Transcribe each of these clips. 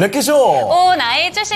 렉기쇼! 오, 나의 주식!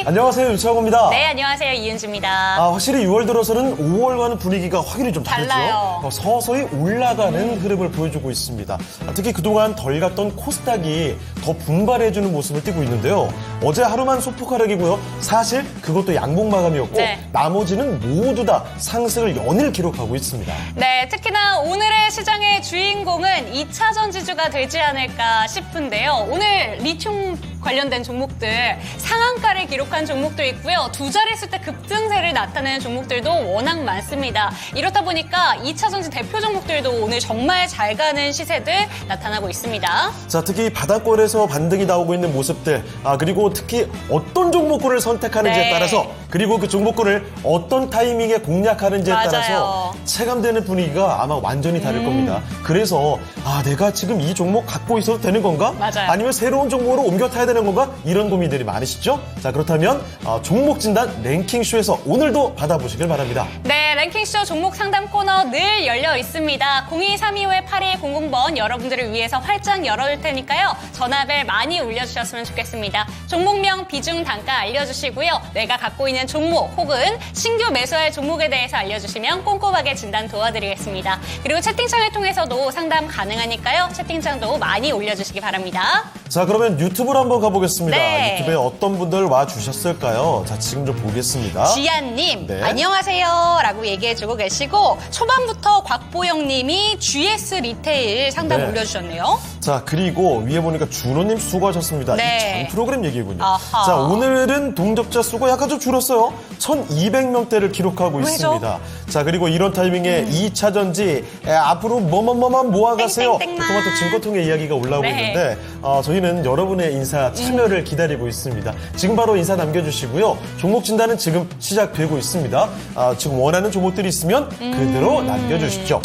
안녕하세요, 유창호입니다. 네, 안녕하세요, 이은주입니다. 확실히 6월 들어서는 5월과는 분위기가 확연히 좀 다르죠. 달라요. 서서히 올라가는 흐름을 보여주고 있습니다. 특히 그동안 덜 갔던 코스닥이 더 분발해주는 모습을 띠고 있는데요. 어제 하루만 소폭 하락이고요. 사실 그것도 양봉 마감이었고 네. 나머지는 모두 다 상승을 연일 기록하고 있습니다. 네, 특히나 오늘의 시장의 주인공은 2차전 지주가 되지 않을까 싶은데요. 오늘 리튬 관련된 종목들 상한가를 기록한 종목도 있고요. 두 자릿수 때 급등세를 나타내는 종목들도 워낙 많습니다. 이렇다 보니까 2차전지 대표 종목들도 오늘 정말 잘 가는 시세들 나타나고 있습니다. 자, 특히 바닥권에서 반등이 나오고 있는 모습들, 그리고 특히 어떤 종목군을 선택하는지에 네. 따라서, 그리고 그 종목군을 어떤 타이밍에 공략하는지에 맞아요. 따라서 체감되는 분위기가 아마 완전히 다를 겁니다. 그래서 내가 지금 이 종목 갖고 있어도 되는 건가? 맞아요. 아니면 새로운 종목으로 옮겨 타야 되는 건가? 이런 고민들이 많으시죠? 자, 그렇다면 종목 진단 랭킹쇼에서 오늘도 받아보시길 바랍니다. 네, 랭킹쇼 종목 상담 코너 늘 열려 있습니다. 0232-8200번 여러분들을 위해서 활짝 열어둘 테니까요. 전화벨 많이 울려주셨으면 좋겠습니다. 종목명, 비중, 단가 알려주시고요. 내가 갖고 있는 종목 혹은 신규 매수할 종목에 대해서 알려주시면 꼼꼼하게 진단 도와드리겠습니다. 그리고 채팅창을 통해서도 상담 가능하니까요. 채팅창도 많이 올려주시기 바랍니다. 자, 그러면 유튜브로 한번 가보겠습니다. 네. 유튜브에 어떤 분들 와주셨을까요? 자, 지금 좀 보겠습니다. 지안님, 네. 안녕하세요 라고 얘기해주고 계시고 초반부터 곽보영님이 GS 리테일 상담 네. 올려주셨네요. 자, 그리고 위에 보니까 준호님 수고하셨습니다. 네. 이 전 프로그램 얘기군요. 아하. 자, 오늘은 동접자 수가 약간 좀 줄었어요. 1,200명대를 기록하고 왜죠? 있습니다. 자, 그리고 이런 타이밍에 2차전지 앞으로 뭐만 모아가세요. 땡땡땡만. 토마토 증거통의 이야기가 올라오고 네. 있는데 저희는 여러분의 인사 참여를 기다리고 있습니다. 지금 바로 인사 남겨주시고요. 종목 진단은 지금 시작되고 있습니다. 지금 원하는 종목들이 있으면 그대로 남겨주십시오.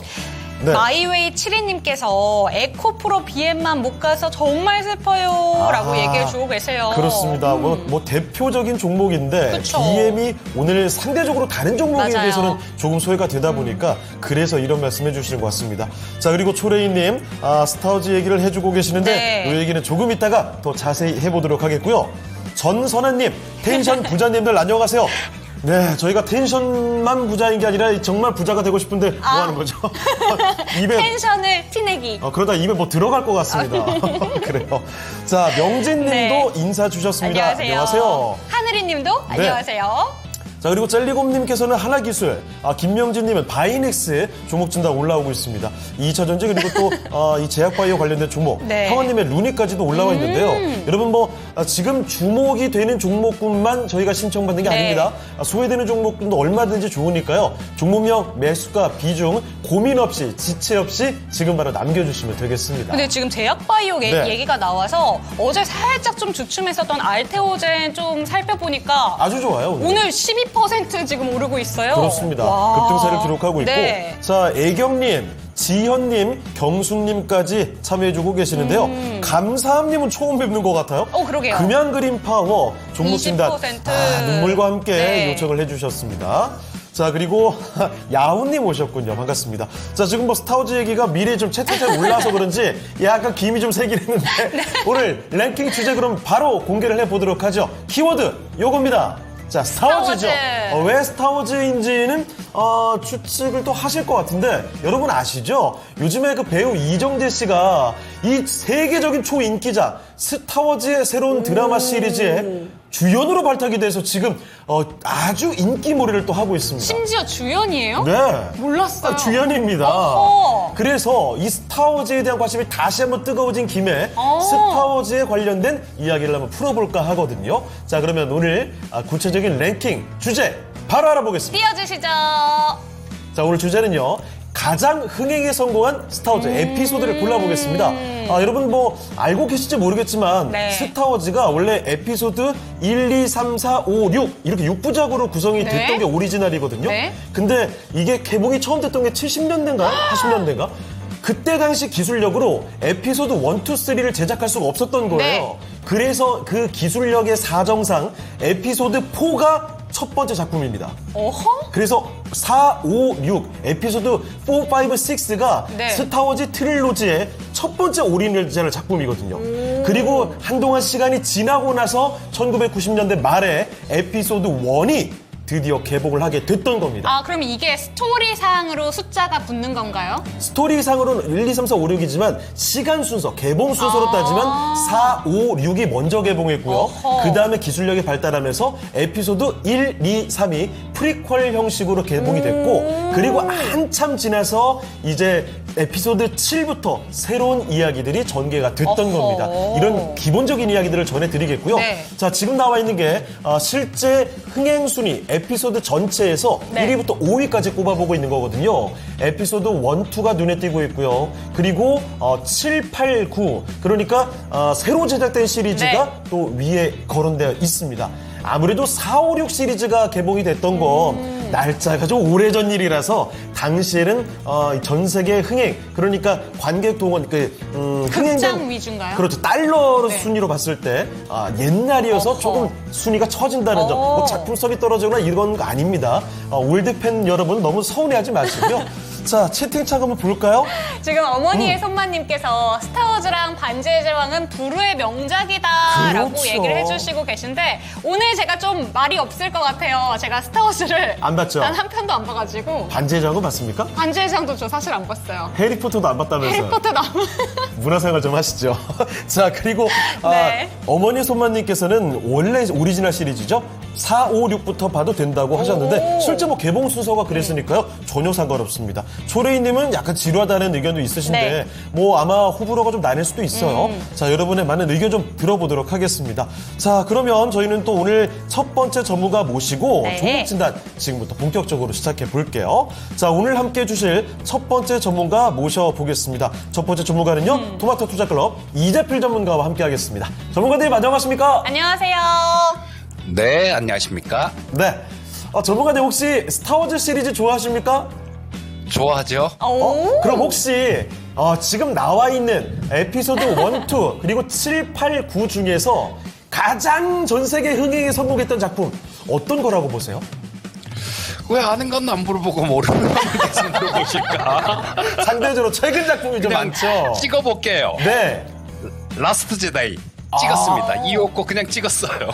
네. 마이웨이 72님께서 에코프로 BM만 못 가서 정말 슬퍼요 라고 얘기해주고 계세요. 그렇습니다. 뭐 대표적인 종목인데 그쵸. BM이 오늘 상대적으로 다른 종목에 맞아요. 비해서는 조금 소외가 되다 보니까 그래서 이런 말씀해 주시는 것 같습니다. 자, 그리고 초레이님 스타워즈 얘기를 해주고 계시는데 네. 이 얘기는 조금 이따가 더 자세히 해보도록 하겠고요. 전선아님, 텐션 부자님들 안녕하세요. 네, 저희가 텐션만 부자인 게 아니라 정말 부자가 되고 싶은데 뭐 하는 거죠? 입에 텐션을 티내기. 그러다 입에 뭐 들어갈 것 같습니다. 그래요. 자, 명진님도 네. 인사 주셨습니다. 안녕하세요. 하늘이님도 안녕하세요. 자, 그리고 젤리곰님께서는 하나기술, 김명진님은 바이넥스 종목 진단 올라오고 있습니다. 2차전지 그리고 또 이 제약바이오 관련된 종목, 네. 형원님의 루니까지도 올라와 있는데요. 여러분 지금 주목이 되는 종목군만 저희가 신청받는 게 네. 아닙니다. 소외되는 종목군도 얼마든지 좋으니까요. 종목명, 매수가, 비중 고민 없이 지체 없이 지금 바로 남겨주시면 되겠습니다. 근데 지금 제약바이오 네. 얘기가 나와서 어제 살짝 좀 주춤했었던 알테오젠 좀 살펴보니까 아주 좋아요. 오늘 12% 지금 오르고 있어요. 그렇습니다. 와. 급등세를 기록하고 있고. 네. 자, 애경님, 지현님, 경수님까지 참여해주고 계시는데요. 감사함님은 처음 뵙는 것 같아요. 그러게요. 금양그린 파워 종목 진단 20%. 눈물과 함께 네. 요청을 해주셨습니다. 자, 그리고 야훈님 오셨군요. 반갑습니다. 자, 지금 뭐 스타워즈 얘기가 미리 좀 채팅창에 올라와서 그런지 약간 김이 좀 세긴 했는데 네. 오늘 랭킹 주제 그럼 바로 공개를 해보도록 하죠. 키워드 요겁니다. 자, 스타워즈죠. 스타워즈. 왜 스타워즈인지는 추측을 또 하실 것 같은데 여러분 아시죠? 요즘에 그 배우 이정재 씨가 이 세계적인 초인기작 스타워즈의 새로운 드라마 시리즈에 주연으로 발탁이 돼서 지금 아주 인기몰이를 또 하고 있습니다. 심지어 주연이에요? 네. 몰랐어요. 주연입니다. 어허. 그래서 이 스타워즈에 대한 관심이 다시 한번 뜨거워진 김에 스타워즈에 관련된 이야기를 한번 풀어볼까 하거든요. 자, 그러면 오늘 구체적인 랭킹 주제 바로 알아보겠습니다. 띄워주시죠. 자, 오늘 주제는요. 가장 흥행에 성공한 스타워즈 에피소드를 골라보겠습니다. 여러분 뭐 알고 계실지 모르겠지만 네. 스타워즈가 원래 에피소드 1, 2, 3, 4, 5, 6 이렇게 6부작으로 구성이 네. 됐던 게 오리지널이거든요. 네. 근데 이게 개봉이 처음 됐던 게 70년대인가? 80년대인가? 그때 당시 기술력으로 에피소드 1, 2, 3를 제작할 수가 없었던 거예요. 네. 그래서 그 기술력의 사정상 에피소드 4가 첫 번째 작품입니다. 어허? 그래서 4, 5, 6 에피소드 4, 5, 6가 네. 스타워즈 트릴로지의 첫 번째 오리지널 작품이거든요. 그리고 한동안 시간이 지나고 나서 1990년대 말에 에피소드 1이 드디어 개봉을 하게 됐던 겁니다. 아, 그럼 이게 스토리상으로 숫자가 붙는 건가요? 스토리상으로는 1, 2, 3, 4, 5, 6이지만 시간 순서, 개봉 순서로 따지면 4, 5, 6이 먼저 개봉했고요. 어허. 그 다음에 기술력이 발달하면서 에피소드 1, 2, 3이 프리퀄 형식으로 개봉이 됐고 그리고 한참 지나서 이제 에피소드 7부터 새로운 이야기들이 전개가 됐던 어허. 겁니다. 이런 기본적인 이야기들을 전해드리겠고요. 네. 자, 지금 나와 있는 게 실제 흥행 순위 에피소드 전체에서 네. 1위부터 5위까지 꼽아보고 있는 거거든요. 에피소드 1, 2가 눈에 띄고 있고요. 그리고 7, 8, 9 그러니까 새로 제작된 시리즈가 네. 또 위에 거론되어 있습니다. 아무래도 4, 5, 6 시리즈가 개봉이 됐던 건 날짜가 좀 오래전 일이라서 당시에는 전 세계 흥행 그러니까 관객 동원 극장 위주인가요? 그렇죠. 달러 네. 순위로 봤을 때 옛날이어서 어허. 조금 순위가 처진다는 점. 뭐 작품성이 떨어지거나 이런 거 아닙니다. 올드팬 여러분 너무 서운해하지 마시고요. 자, 채팅창 한번 볼까요? 지금 어머니의 손마님께서 스타워즈랑 반지의 제왕은 불후의 명작이다라고 그렇죠. 얘기를 해주시고 계신데 오늘 제가 좀 말이 없을 것 같아요. 제가 스타워즈를 안 봤죠? 단 한 편도 안 봐가지고 반지의 제왕은 봤습니까? 반지의 제왕도 저 사실 안 봤어요. 해리포터도 안 봤다면서요? 해리포터 나무 문화생활 좀 하시죠. 자, 그리고 네. 어머니 손만님께서는 원래 오리지널 시리즈죠. 4, 5, 6부터 봐도 된다고 하셨는데 오. 실제 뭐 개봉 순서가 그랬으니까요. 전혀 상관없습니다. 초레이님은 약간 지루하다는 의견도 있으신데 네. 뭐 아마 호불호가 좀 나뉠 수도 있어요. 자, 여러분의 많은 의견 좀 들어보도록 하겠습니다. 자, 그러면 저희는 또 오늘 첫 번째 전문가 모시고 네. 종목 진단 지금부터 본격적으로 시작해 볼게요. 자, 오늘 함께 해주실 첫 번째 전문가 모셔보겠습니다. 첫 번째 전문가는요. 토마토 투자클럽 이재필 전문가와 함께 하겠습니다. 전문가님 안녕하십니까? 안녕하세요. 네, 안녕하십니까? 네. 전문가님 혹시 스타워즈 시리즈 좋아하십니까? 좋아하죠? 오. 그럼 혹시 지금 나와 있는 에피소드 1, 2 그리고 7, 8, 9 중에서 가장 전 세계 흥행에 성공했던 작품 어떤 거라고 보세요? 왜 아는 건 안 물어보고 모르는 건 계속 물어보실까? 상대적으로 최근 작품이 좀 그냥 많죠. 찍어볼게요. 네. 라스트 제다이 찍었습니다. 이유 없고 그냥 찍었어요.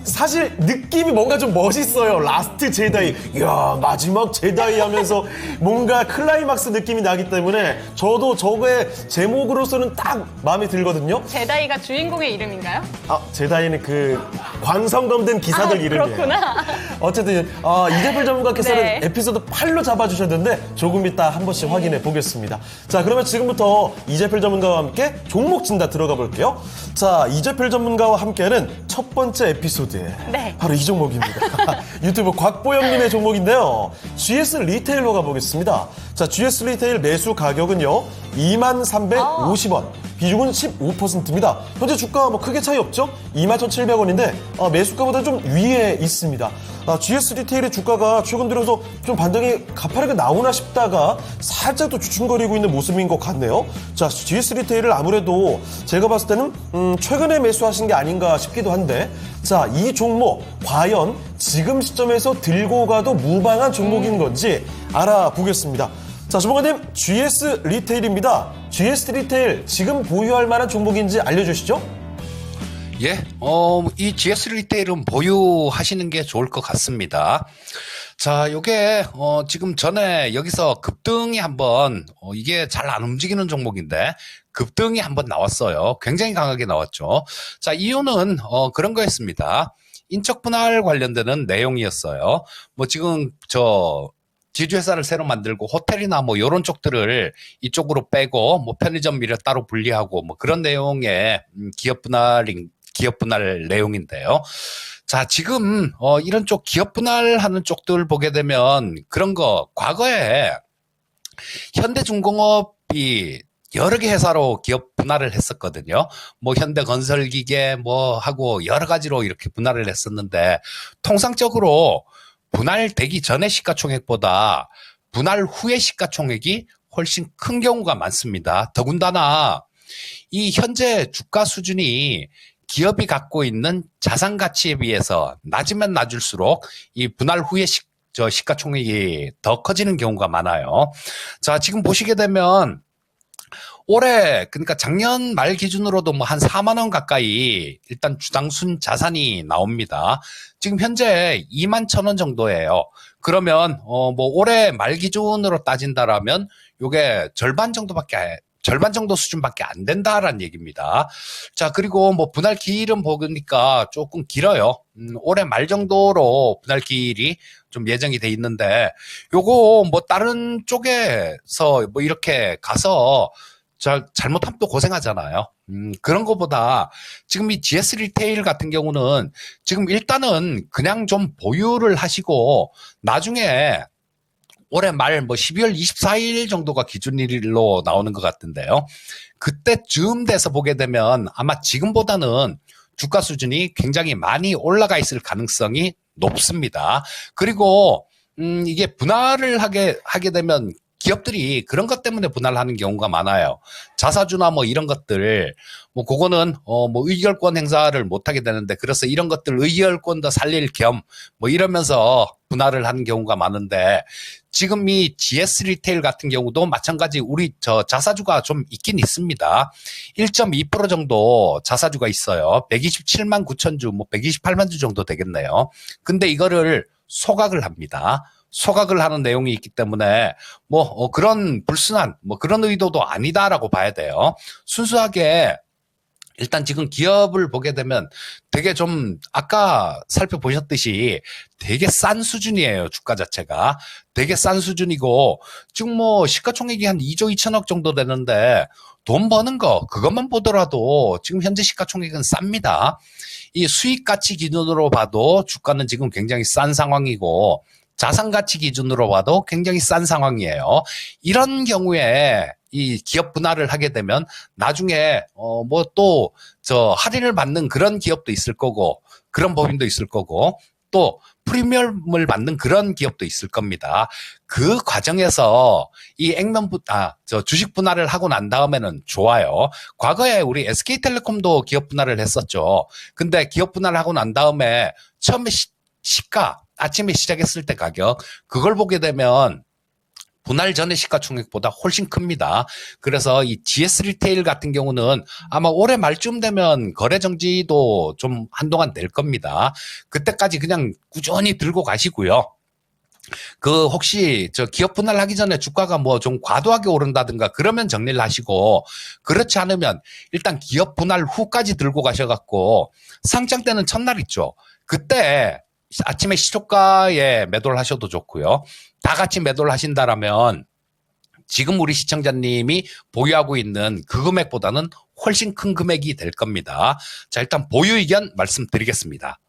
사실 느낌이 뭔가 좀 멋있어요. 라스트 제다이. 이야, 마지막 제다이 하면서 뭔가 클라이막스 느낌이 나기 때문에 저도 저거의 제목으로서는 딱 마음에 들거든요. 제다이가 주인공의 이름인가요? 제다이는 그 광성검된 기사들 이름이에요. 그렇구나. 어쨌든 이재필 전문가께서는 네. 에피소드 8로 잡아주셨는데 조금 이따 한 번씩 확인해 보겠습니다. 자, 그러면 지금부터 이재필 전문가와 함께 종목 진단 들어가 볼게요. 자, 이재필 전문가와 함께하는 첫 번째 에피소드. 네. 바로 이 종목입니다. 유튜브 곽보영님의 종목인데요. GS 리테일로 가보겠습니다. 자, GS 리테일 매수 가격은요. 2350원. 비중은 15%입니다. 현재 주가 뭐 크게 차이 없죠? 21,700원인데 매수가보다 좀 위에 있습니다. GS 리테일의 주가가 최근 들어서 좀 반등이 가파르게 나오나 싶다가 살짝 또 주춤거리고 있는 모습인 것 같네요. 자, GS 리테일을 아무래도 제가 봤을 때는 최근에 매수하신 게 아닌가 싶기도 한데 자, 이 종목 과연 지금 시점에서 들고 가도 무방한 종목인 건지 알아보겠습니다. 자, 주목관님, GS 리테일입니다. GS 리테일 지금 보유할 만한 종목인지 알려주시죠. 예, 이 GS 리테일은 보유하시는 게 좋을 것 같습니다. 자, 요게, 지금 전에 여기서 급등이 한번, 이게 잘 안 움직이는 종목인데, 급등이 한번 나왔어요. 굉장히 강하게 나왔죠. 자, 이유는, 그런 거였습니다. 인적 분할 관련되는 내용이었어요. 뭐 지금, 지주회사를 새로 만들고 호텔이나 뭐 요런 쪽들을 이쪽으로 빼고 뭐 편의점 미래 따로 분리하고 뭐 그런 내용의 기업 분할 내용인데요. 자, 지금 이런 쪽 기업 분할하는 쪽들 보게 되면 그런 거 과거에 현대중공업이 여러 개 회사로 기업 분할을 했었거든요. 뭐 현대건설기계 뭐 하고 여러 가지로 이렇게 분할을 했었는데 통상적으로 분할되기 전의 시가총액보다 분할 후의 시가총액이 훨씬 큰 경우가 많습니다. 더군다나 이 현재 주가 수준이 기업이 갖고 있는 자산 가치에 비해서 낮으면 낮을수록 이 분할 후의 시가총액이 더 커지는 경우가 많아요. 자, 지금 보시게 되면 올해 그러니까 작년 말 기준으로도 뭐 한 4만 원 가까이 일단 주당 순 자산이 나옵니다. 지금 현재 2만 1,000원 정도예요. 그러면 뭐 올해 말 기준으로 따진다라면 요게 절반 정도 수준밖에 안 된다라는 얘기입니다. 자, 그리고 뭐 분할 기일은 보니까 조금 길어요. 올해 말 정도로 분할 기일이 좀 예정이 돼 있는데 요거 뭐 다른 쪽에서 뭐 이렇게 가서 잘못하면 또 고생하잖아요. 그런 것보다 지금 이 GS 리테일 같은 경우는 지금 일단은 그냥 좀 보유를 하시고 나중에 올해 말 뭐 12월 24일 정도가 기준일로 나오는 것 같은데요. 그때쯤 돼서 보게 되면 아마 지금보다는 주가 수준이 굉장히 많이 올라가 있을 가능성이 높습니다. 그리고 이게 분할을 하게 되면 기업들이 그런 것 때문에 분할하는 경우가 많아요. 자사주나 뭐 이런 것들, 뭐 그거는 뭐 의결권 행사를 못 하게 되는데 그래서 이런 것들 의결권도 살릴 겸 뭐 이러면서 분할을 하는 경우가 많은데 지금 이 GS 리테일 같은 경우도 마찬가지 우리 자사주가 좀 있긴 있습니다. 1.2% 정도 자사주가 있어요. 127만 9천 주, 뭐 128만 주 정도 되겠네요. 근데 이거를 소각을 합니다. 소각을 하는 내용이 있기 때문에 뭐 그런 불순한 뭐 그런 의도도 아니다라고 봐야 돼요. 순수하게 일단 지금 기업을 보게 되면 되게 좀 아까 살펴보셨듯이 되게 싼 수준이에요. 주가 자체가 되게 싼 수준이고 지금 뭐 시가총액이 한 2조 2천억 정도 되는데 돈 버는 거 그것만 보더라도 지금 현재 시가총액은 쌉니다. 이 수익 가치 기준으로 봐도 주가는 지금 굉장히 싼 상황이고 자산 가치 기준으로 봐도 굉장히 싼 상황이에요. 이런 경우에 이 기업 분할을 하게 되면 나중에 뭐 또 할인을 받는 그런 기업도 있을 거고 그런 법인도 있을 거고 또 프리미엄을 받는 그런 기업도 있을 겁니다. 그 과정에서 이 주식 분할을 하고 난 다음에는 좋아요. 과거에 우리 SK텔레콤도 기업 분할을 했었죠. 근데 기업 분할을 하고 난 다음에 처음에 시가 아침에 시작했을 때 가격 그걸 보게 되면 분할 전의 시가총액보다 훨씬 큽니다. 그래서 이 GS 리테일 같은 경우는 아마 올해 말쯤 되면 거래 정지도 좀 한동안 될 겁니다. 그때까지 그냥 꾸준히 들고 가시고요. 혹시 기업 분할하기 전에 주가가 뭐 좀 과도하게 오른다든가 그러면 정리를 하시고 그렇지 않으면 일단 기업 분할 후까지 들고 가셔갖고 상장 때는 첫날 있죠. 그때 아침에 시초가에 매도를 하셔도 좋고요. 다 같이 매도를 하신다라면 지금 우리 시청자님이 보유하고 있는 그 금액보다는 훨씬 큰 금액이 될 겁니다. 자, 일단 보유 의견 말씀드리겠습니다.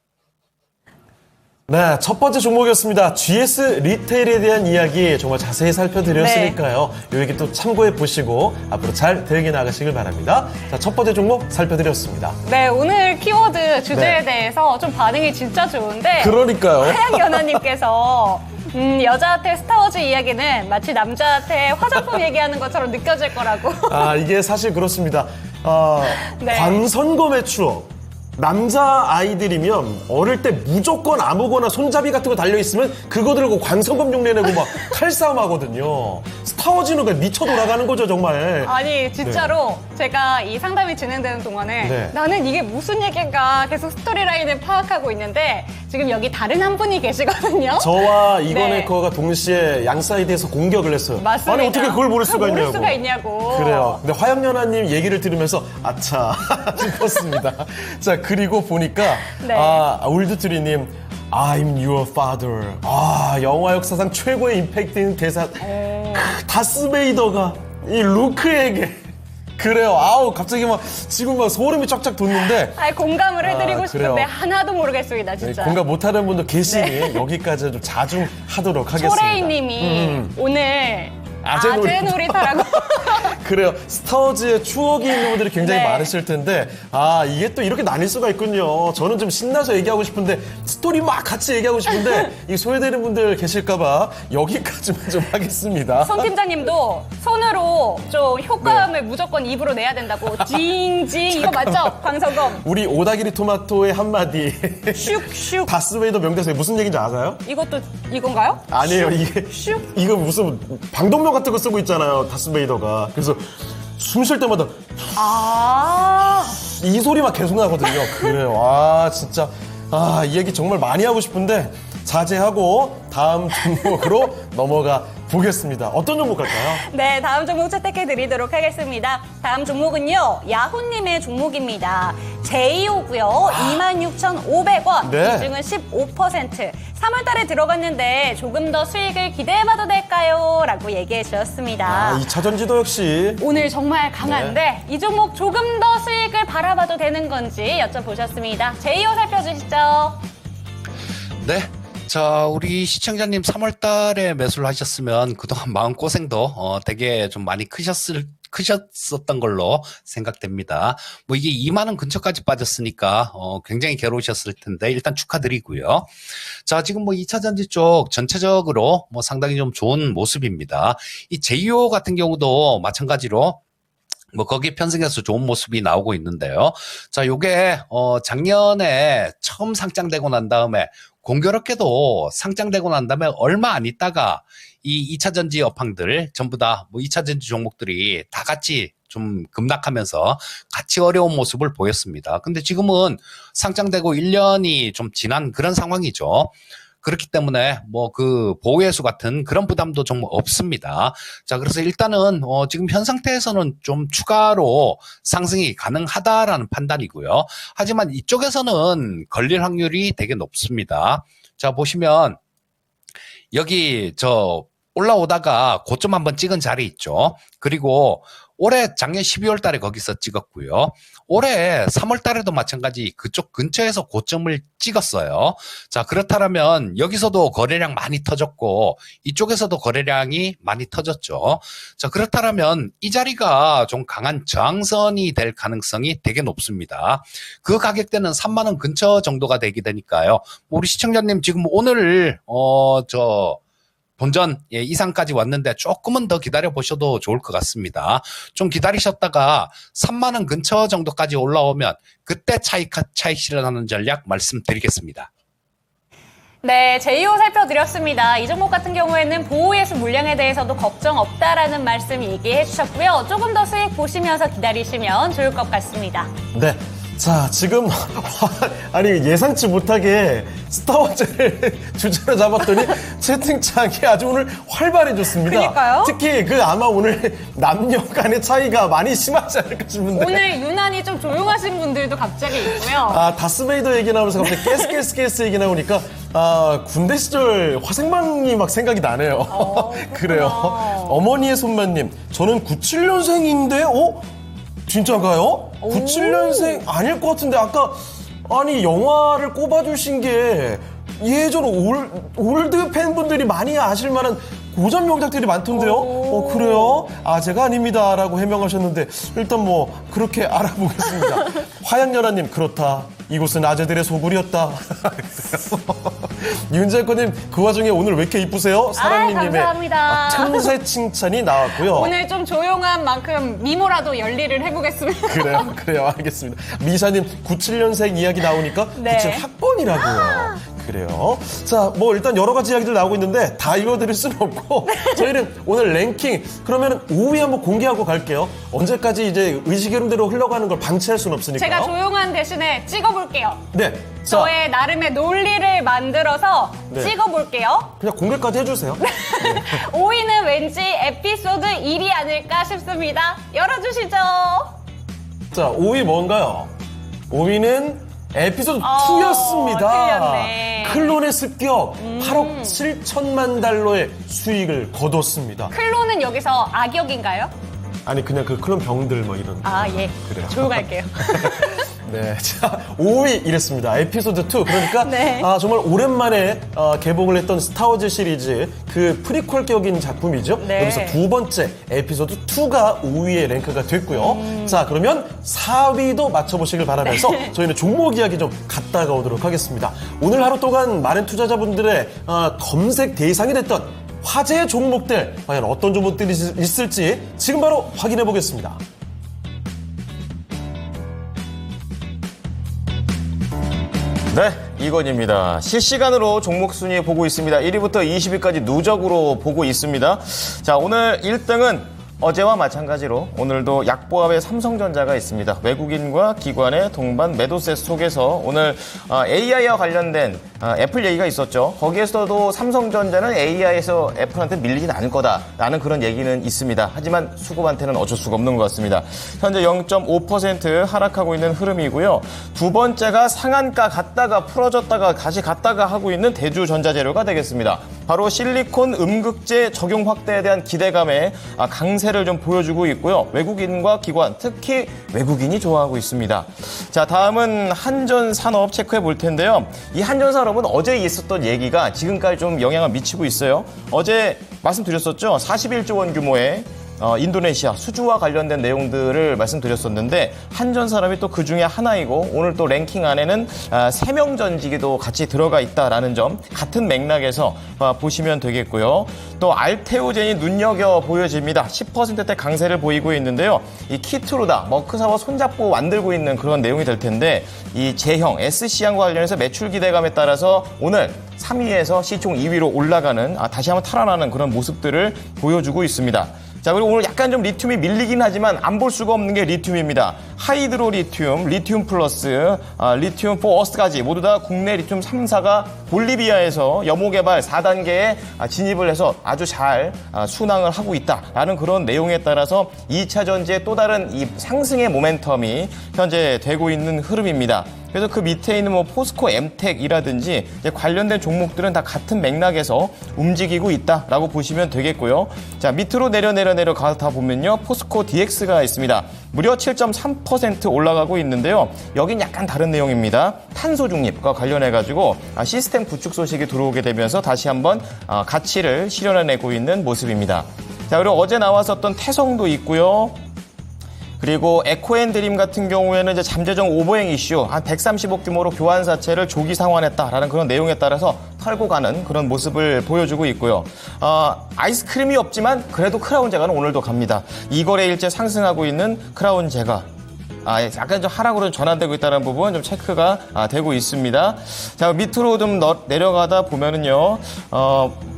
네, 첫 번째 종목이었습니다. GS 리테일에 대한 이야기 정말 자세히 살펴드렸으니까요. 이 얘기 또 참고해 보시고 앞으로 잘 대응해 나가시길 바랍니다. 자, 첫 번째 종목 살펴드렸습니다. 네, 오늘 키워드 주제에 네. 대해서 좀 반응이 진짜 좋은데 그러니까요. 하양연아님께서 여자한테 스타워즈 이야기는 마치 남자한테 화장품 얘기하는 것처럼 느껴질 거라고. 이게 사실 그렇습니다. 네. 광선검의 추억. 남자 아이들이면 어릴 때 무조건 아무거나 손잡이 같은 거 달려있으면 그거 들고 광선검 용례내고 막 칼싸움 하거든요. 스타워즈는 그냥 미쳐 돌아가는 거죠, 정말. 아니, 진짜로 제가 이 상담이 진행되는 동안에 네. 나는 이게 무슨 얘기인가 계속 스토리라인을 파악하고 있는데 지금 여기 다른 한 분이 계시거든요. 저와 이건 네. 앵커가 동시에 양 사이드에서 공격을 했어요. 맞습니다. 아니, 어떻게 그걸 모를 수가 모를 있냐고. 수가 있냐고. 그래요. 근데 화영연아님 얘기를 들으면서 아차 싶었습니다. 자, 그리고 보니까 네. 울드트리님 I'm your father. 영화 역사상 최고의 임팩트인 대사. 다스베이더가 이 루크에게. 그래요. 갑자기 지금 소름이 쫙쫙 돋는데. 공감을 해드리고 싶은데 그래요. 하나도 모르겠습니다, 진짜. 공감 못하는 분도 계시니 여기까지 좀 자중하도록 하겠습니다. 소레이님이 오늘 아재 놀이터라고. 그래요. 스타워즈의 추억이 있는 분들이 굉장히 네. 많으실 텐데 이게 또 이렇게 나뉠 수가 있군요. 저는 좀 신나서 얘기하고 싶은데 스토리 막 같이 얘기하고 싶은데 이 소외되는 분들 계실까봐 여기까지만 좀 하겠습니다. 손 팀장님도 손으로 좀 효과음을 무조건 입으로 내야 된다고. 징징 이거 맞죠? 광선검. 우리 오다기리 토마토의 한마디. 슉슉. 다스베이더 명대사에 무슨 얘기인지 아세요? 이것도 이건가요? 아니에요. 이게 슉. 이거 무슨 방독면 같은 거 쓰고 있잖아요. 다스베이더가. 그래서 숨 쉴 때마다 아, 이 소리만 계속 나거든요. 그래요. 아, 진짜. 아, 이 얘기 정말 많이 하고 싶은데 자제하고 다음 종목으로 넘어가 보겠습니다. 어떤 종목 갈까요? 네, 다음 종목 채택해 드리도록 하겠습니다. 다음 종목은요, 야호님의 종목입니다. 제이오고요. 26,500원. 네. 비중은 15%. 3월 달에 들어갔는데 조금 더 수익을 기대해봐도 될까요? 라고 얘기해 주셨습니다. 아, 2차 전지도 역시. 오늘 정말 강한데 이 종목 조금 더 수익을 바라봐도 되는 건지 여쭤보셨습니다. 제이오 살펴주시죠. 네. 자, 우리 시청자님 3월 달에 매수를 하셨으면 그동안 마음고생도 되게 좀 많이 크셨었던 걸로 생각됩니다. 뭐 이게 2만 원 근처까지 빠졌으니까 굉장히 괴로우셨을 텐데 일단 축하드리고요. 자, 지금 뭐 2차 전지 쪽 전체적으로 뭐 상당히 좀 좋은 모습입니다. 이 제이오 같은 경우도 마찬가지로 뭐 거기에 편승해서 좋은 모습이 나오고 있는데요. 자, 요게 작년에 처음 상장되고 난 다음에 공교롭게도 상장되고 난 다음에 얼마 안 있다가 이 2차 전지 업황들 전부 다 뭐 2차 전지 종목들이 다 같이 좀 급락하면서 같이 어려운 모습을 보였습니다. 근데 지금은 상장되고 1년이 좀 지난 그런 상황이죠. 그렇기 때문에 뭐 그 보호회수 같은 그런 부담도 좀 없습니다. 자, 그래서 일단은 지금 현 상태에서는 좀 추가로 상승이 가능하다라는 판단이고요. 하지만 이쪽에서는 걸릴 확률이 되게 높습니다. 자, 보시면 여기 올라오다가 고점 한번 찍은 자리 있죠. 그리고 올해 작년 12월 달에 거기서 찍었고요. 올해 3월 달에도 마찬가지 그쪽 근처에서 고점을 찍었어요. 자, 그렇다면 여기서도 거래량 많이 터졌고 이쪽에서도 거래량이 많이 터졌죠. 자, 그렇다면 이 자리가 좀 강한 저항선이 될 가능성이 되게 높습니다. 그 가격대는 3만 원 근처 정도가 되게 되니까요. 우리 시청자님 지금 오늘 본전 이상까지 왔는데 조금은 더 기다려 보셔도 좋을 것 같습니다. 좀 기다리셨다가 3만 원 근처 정도까지 올라오면 그때 차익 실현하는 전략 말씀드리겠습니다. 네, 제이오 살펴드렸습니다. 이 종목 같은 경우에는 보호예수 물량에 대해서도 걱정 없다라는 말씀 얘기해 주셨고요. 조금 더 수익 보시면서 기다리시면 좋을 것 같습니다. 네. 자, 지금 아니 예상치 못하게 스타워즈를 주제로 잡았더니 채팅창이 아주 오늘 활발해졌습니다. 그러니까요. 특히 아마 오늘 남녀 간의 차이가 많이 심하지 않을까 싶은데. 오늘 유난히 좀 조용하신 분들도 갑자기 있고요. 아, 다스베이더 얘기 나오면서 갑자기 가스 얘기 나오니까 군대 시절 화생방이 막 생각이 나네요. 그래요. 어머니의 손맛님, 저는 97년생인데, 진짜가요? 97년생 아닐 것 같은데 아까 아니 영화를 꼽아주신 게 예전 올드 팬분들이 많이 아실 만한 고전 명작들이 많던데요. 그래요? 아, 제가 아닙니다라고 해명하셨는데 일단 뭐 그렇게 알아보겠습니다. 화양연아님, 그렇다. 이곳은 아재들의 소굴이었다. 윤재권님, 그 와중에 오늘 왜 이렇게 이쁘세요? 사랑님님의 감사합니다. 틈새 칭찬이 나왔고요. 오늘 좀 조용한 만큼 미모라도 열일을 해보겠습니다. 그래요. 알겠습니다. 미샤님, 97년생 이야기 나오니까 네. 97학번이라고요. 그래요. 자, 뭐 일단 여러 가지 이야기들 나오고 있는데 다 읽어드릴 수는 없고 저희는 오늘 랭킹 그러면 5위 한번 공개하고 갈게요. 언제까지 이제 의식 흐름대로 흘러가는 걸 방치할 수는 없으니까요. 제가 조용한 대신에 찍어볼게요. 네. 자, 저의 나름의 논리를 만들어서 네. 찍어볼게요. 그냥 공개까지 해주세요. 5위는 왠지 에피소드 1이 아닐까 싶습니다. 열어주시죠. 자, 5위 뭔가요? 5위는 에피소드 2였습니다. 틀렸네. 클론의 습격 8억 7천만 달러의 수익을 거뒀습니다. 클론은 여기서 악역인가요? 아니 그냥 그 클론 병들 뭐 이런. 아, 예. 그래요. 조용할게요. 네, 자 5위 이랬습니다. 에피소드 2 그러니까 네. 정말 오랜만에 개봉을 했던 스타워즈 시리즈 그 프리퀄격인 작품이죠. 네. 여기서 두 번째 에피소드 2가 5위에 랭크가 됐고요. 자 그러면 4위도 맞춰보시길 바라면서 저희는 종목 이야기 좀 갔다가 오도록 하겠습니다. 오늘 하루 동안 많은 투자자분들의 검색 대상이 됐던 화제의 종목들 과연 어떤 종목들이 있을지 지금 바로 확인해 보겠습니다. 네, 이건입니다. 실시간으로 종목 순위 보고 있습니다. 1위부터 20위까지 누적으로 보고 있습니다. 자, 오늘 1등은 어제와 마찬가지로 오늘도 약보합의 삼성전자가 있습니다. 외국인과 기관의 동반 매도세 속에서 오늘 AI와 관련된 애플 얘기가 있었죠. 거기에서도 삼성전자는 AI에서 애플한테 밀리진 않을 거다라는 그런 얘기는 있습니다. 하지만 수급한테는 어쩔 수가 없는 것 같습니다. 현재 0.5% 하락하고 있는 흐름이고요. 두 번째가 상한가 갔다가 풀어졌다가 다시 갔다가 하고 있는 대주전자재료가 되겠습니다. 바로 실리콘 음극재 적용 확대에 대한 기대감에 강세를 좀 보여주고 있고요. 외국인과 기관, 특히 외국인이 좋아하고 있습니다. 자, 다음은 한전산업 체크해 볼 텐데요. 이 한전산업은 어제 있었던 얘기가 지금까지 좀 영향을 미치고 있어요. 어제 말씀드렸었죠. 41조 원 규모의 인도네시아 수주와 관련된 내용들을 말씀드렸었는데 한전산업이 또 그중에 하나이고 오늘 또 랭킹 안에는 세명전지기도 같이 들어가 있다라는 점 같은 맥락에서 보시면 되겠고요. 또 알테오젠이 눈여겨 보여집니다. 10%대 강세를 보이고 있는데요. 이 키트루다 머크사와 손잡고 만들고 있는 그런 내용이 될 텐데 이 J형 SC향과 관련해서 매출 기대감에 따라서 오늘 3위에서 시총 2위로 올라가는 다시 한번 탈환하는 그런 모습들을 보여주고 있습니다. 자, 그리고 오늘 약간 좀 리튬이 밀리긴 하지만 안 볼 수가 없는 게 리튬입니다. 하이드로 리튬, 리튬 플러스, 리튬 포어스까지 모두 다 국내 리튬 3사가 볼리비아에서 염호 개발 4단계에 진입을 해서 아주 잘 순항을 하고 있다라는 그런 내용에 따라서 2차 전지의 또 다른 이 상승의 모멘텀이 현재 되고 있는 흐름입니다. 그래서 그 밑에 있는 뭐 포스코 엠텍이라든지 관련된 종목들은 다 같은 맥락에서 움직이고 있다라고 보시면 되겠고요. 자, 밑으로 내려가다 보면요. 포스코 DX가 있습니다. 무려 7.3% 올라가고 있는데요. 여긴 약간 다른 내용입니다. 탄소 중립과 관련해가지고 시스템 구축 소식이 들어오게 되면서 다시 한번 가치를 실현해내고 있는 모습입니다. 자, 그리고 어제 나왔었던 태성도 있고요. 그리고 에코앤드림 같은 경우에는 이제 잠재적 오버행 이슈 한 130억 규모로 교환 사채를 조기 상환했다라는 그런 내용에 따라서 털고 가는 그런 모습을 보여주고 있고요. 아이스크림이 없지만 그래도 크라운 제과는 오늘도 갑니다. 이 거래일째 상승하고 있는 크라운 제과. 약간 좀 하락으로 전환되고 있다는 부분 좀 체크가 되고 있습니다. 자, 밑으로 좀 내려가다 보면은요,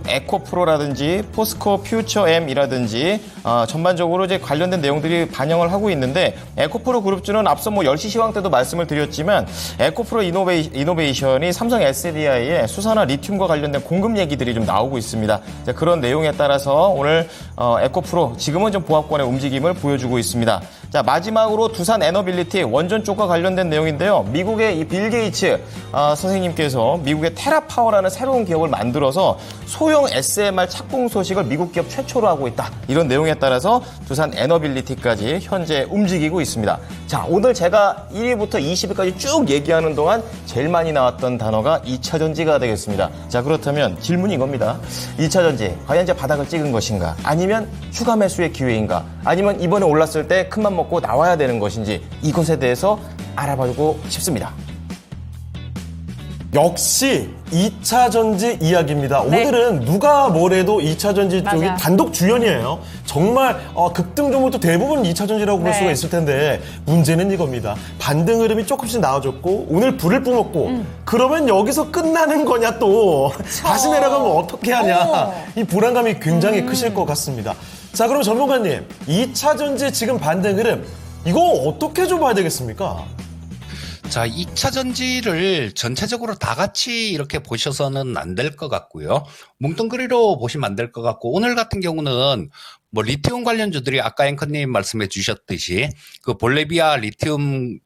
에코프로라든지 포스코 퓨처엠이라든지 전반적으로 이제 관련된 내용들이 반영을 하고 있는데 에코프로 그룹주는 앞서 뭐 10시 시황 때도 말씀을 드렸지만 에코프로 이노베이션이 삼성 SDI의 수산화 리튬과 관련된 공급 얘기들이 좀 나오고 있습니다. 자, 그런 내용에 따라서 오늘 에코프로 지금은 좀 보합권의 움직임을 보여주고 있습니다. 자, 마지막으로 두산 에너빌리티 원전 쪽과 관련된 내용인데요. 미국의 이 빌 게이츠 선생님께서 미국의 테라파워라는 새로운 기업을 만들어서 소형 SMR 착공 소식을 미국 기업 최초로 하고 있다. 이런 내용에 따라서 두산 에너빌리티까지 현재 움직이고 있습니다. 자, 오늘 제가 1위부터 20위까지 쭉 얘기하는 동안 제일 많이 나왔던 단어가 2차 전지가 되겠습니다. 자, 그렇다면 질문이 이겁니다. 2차 전지 과연 이제 바닥을 찍은 것인가? 아니면 추가 매수의 기회인가? 아니면 이번에 올랐을 때 큰맘 먹고 나와야 되는 것인지 이것에 대해서 알아보고 싶습니다. 역시 2차 전지 이야기입니다. 네. 오늘은 누가 뭐래도 2차 전지 쪽이 맞아요. 단독 주연이에요. 정말 급등 종목도 대부분 2차 전지라고 볼 네. 수가 있을 텐데 문제는 이겁니다. 반등 흐름이 조금씩 나와줬고 오늘 불을 뿜었고 그러면 여기서 끝나는 거냐 또 다시 내려가면 어떻게 하냐. 이 불안감이 굉장히 크실 것 같습니다. 자, 그럼 전문가님 2차 전지 지금 반등 흐름 이거 어떻게 좀 봐야 되겠습니까? 자, 2차 전지를 전체적으로 다 같이 이렇게 보셔서는 안 될 것 같고요. 뭉뚱그리로 보시면 안 될 것 같고, 오늘 같은 경우는 뭐 리튬 관련주들이 아까 앵커님 말씀해 주셨듯이 그 볼리비아 리튬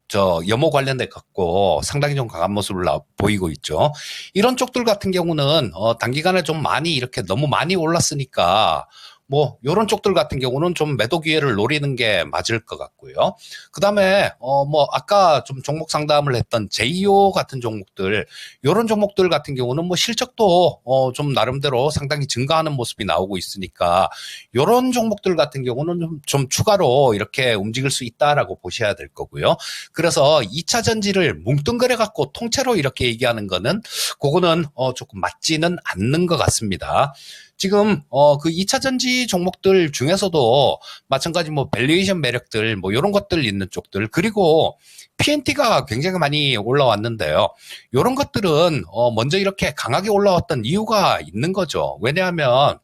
염호 관련돼 갖고 상당히 좀 강한 모습을 보이고 있죠. 이런 쪽들 같은 경우는 단기간에 좀 많이 이렇게 너무 많이 올랐으니까 뭐 요런 쪽들 같은 경우는 좀 매도 기회를 노리는 게 맞을 것 같고요. 그다음에 뭐 아까 좀 종목 상담을 했던 제이오 같은 종목들, 요런 종목들 같은 경우는 뭐 실적도 좀 나름대로 상당히 증가하는 모습이 나오고 있으니까 요런 종목들 같은 경우는 좀 추가로 이렇게 움직일 수 있다라고 보셔야 될 거고요. 그래서 2차 전지를 뭉뚱그려 갖고 통째로 이렇게 얘기하는 거는 그거는 조금 맞지는 않는 것 같습니다. 지금 그 2차 전지 종목들 중에서도 마찬가지 뭐 밸류에이션 매력들 뭐 이런 것들 있는 쪽들, 그리고 PNT가 굉장히 많이 올라왔는데요. 이런 것들은 먼저 이렇게 강하게 올라왔던 이유가 있는 거죠. 왜냐하면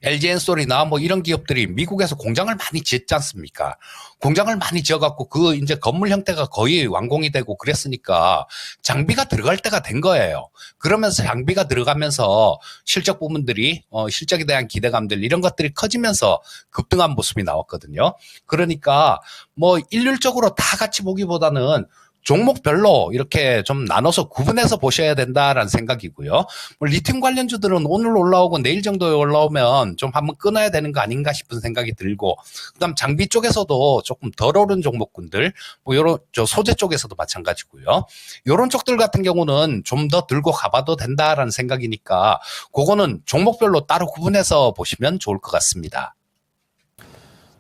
LG엔솔이나 뭐 이런 기업들이 미국에서 공장을 많이 짓지 않습니까? 공장을 많이 지어갖고 그 이제 건물 형태가 거의 완공이 되고 그랬으니까 장비가 들어갈 때가 된 거예요. 그러면서 장비가 들어가면서 실적 부분들이 실적에 대한 기대감들 이런 것들이 커지면서 급등한 모습이 나왔거든요. 그러니까 뭐 일률적으로 다 같이 보기보다는 종목별로 이렇게 좀 나눠서 구분해서 보셔야 된다라는 생각이고요. 뭐 리튬 관련주들은 오늘 올라오고 내일 정도에 올라오면 좀 한번 끊어야 되는 거 아닌가 싶은 생각이 들고, 그다음 장비 쪽에서도 조금 덜 오른 종목군들, 뭐 요런 저 소재 쪽에서도 마찬가지고요. 요런 쪽들 같은 경우는 좀 더 들고 가봐도 된다라는 생각이니까 그거는 종목별로 따로 구분해서 보시면 좋을 것 같습니다.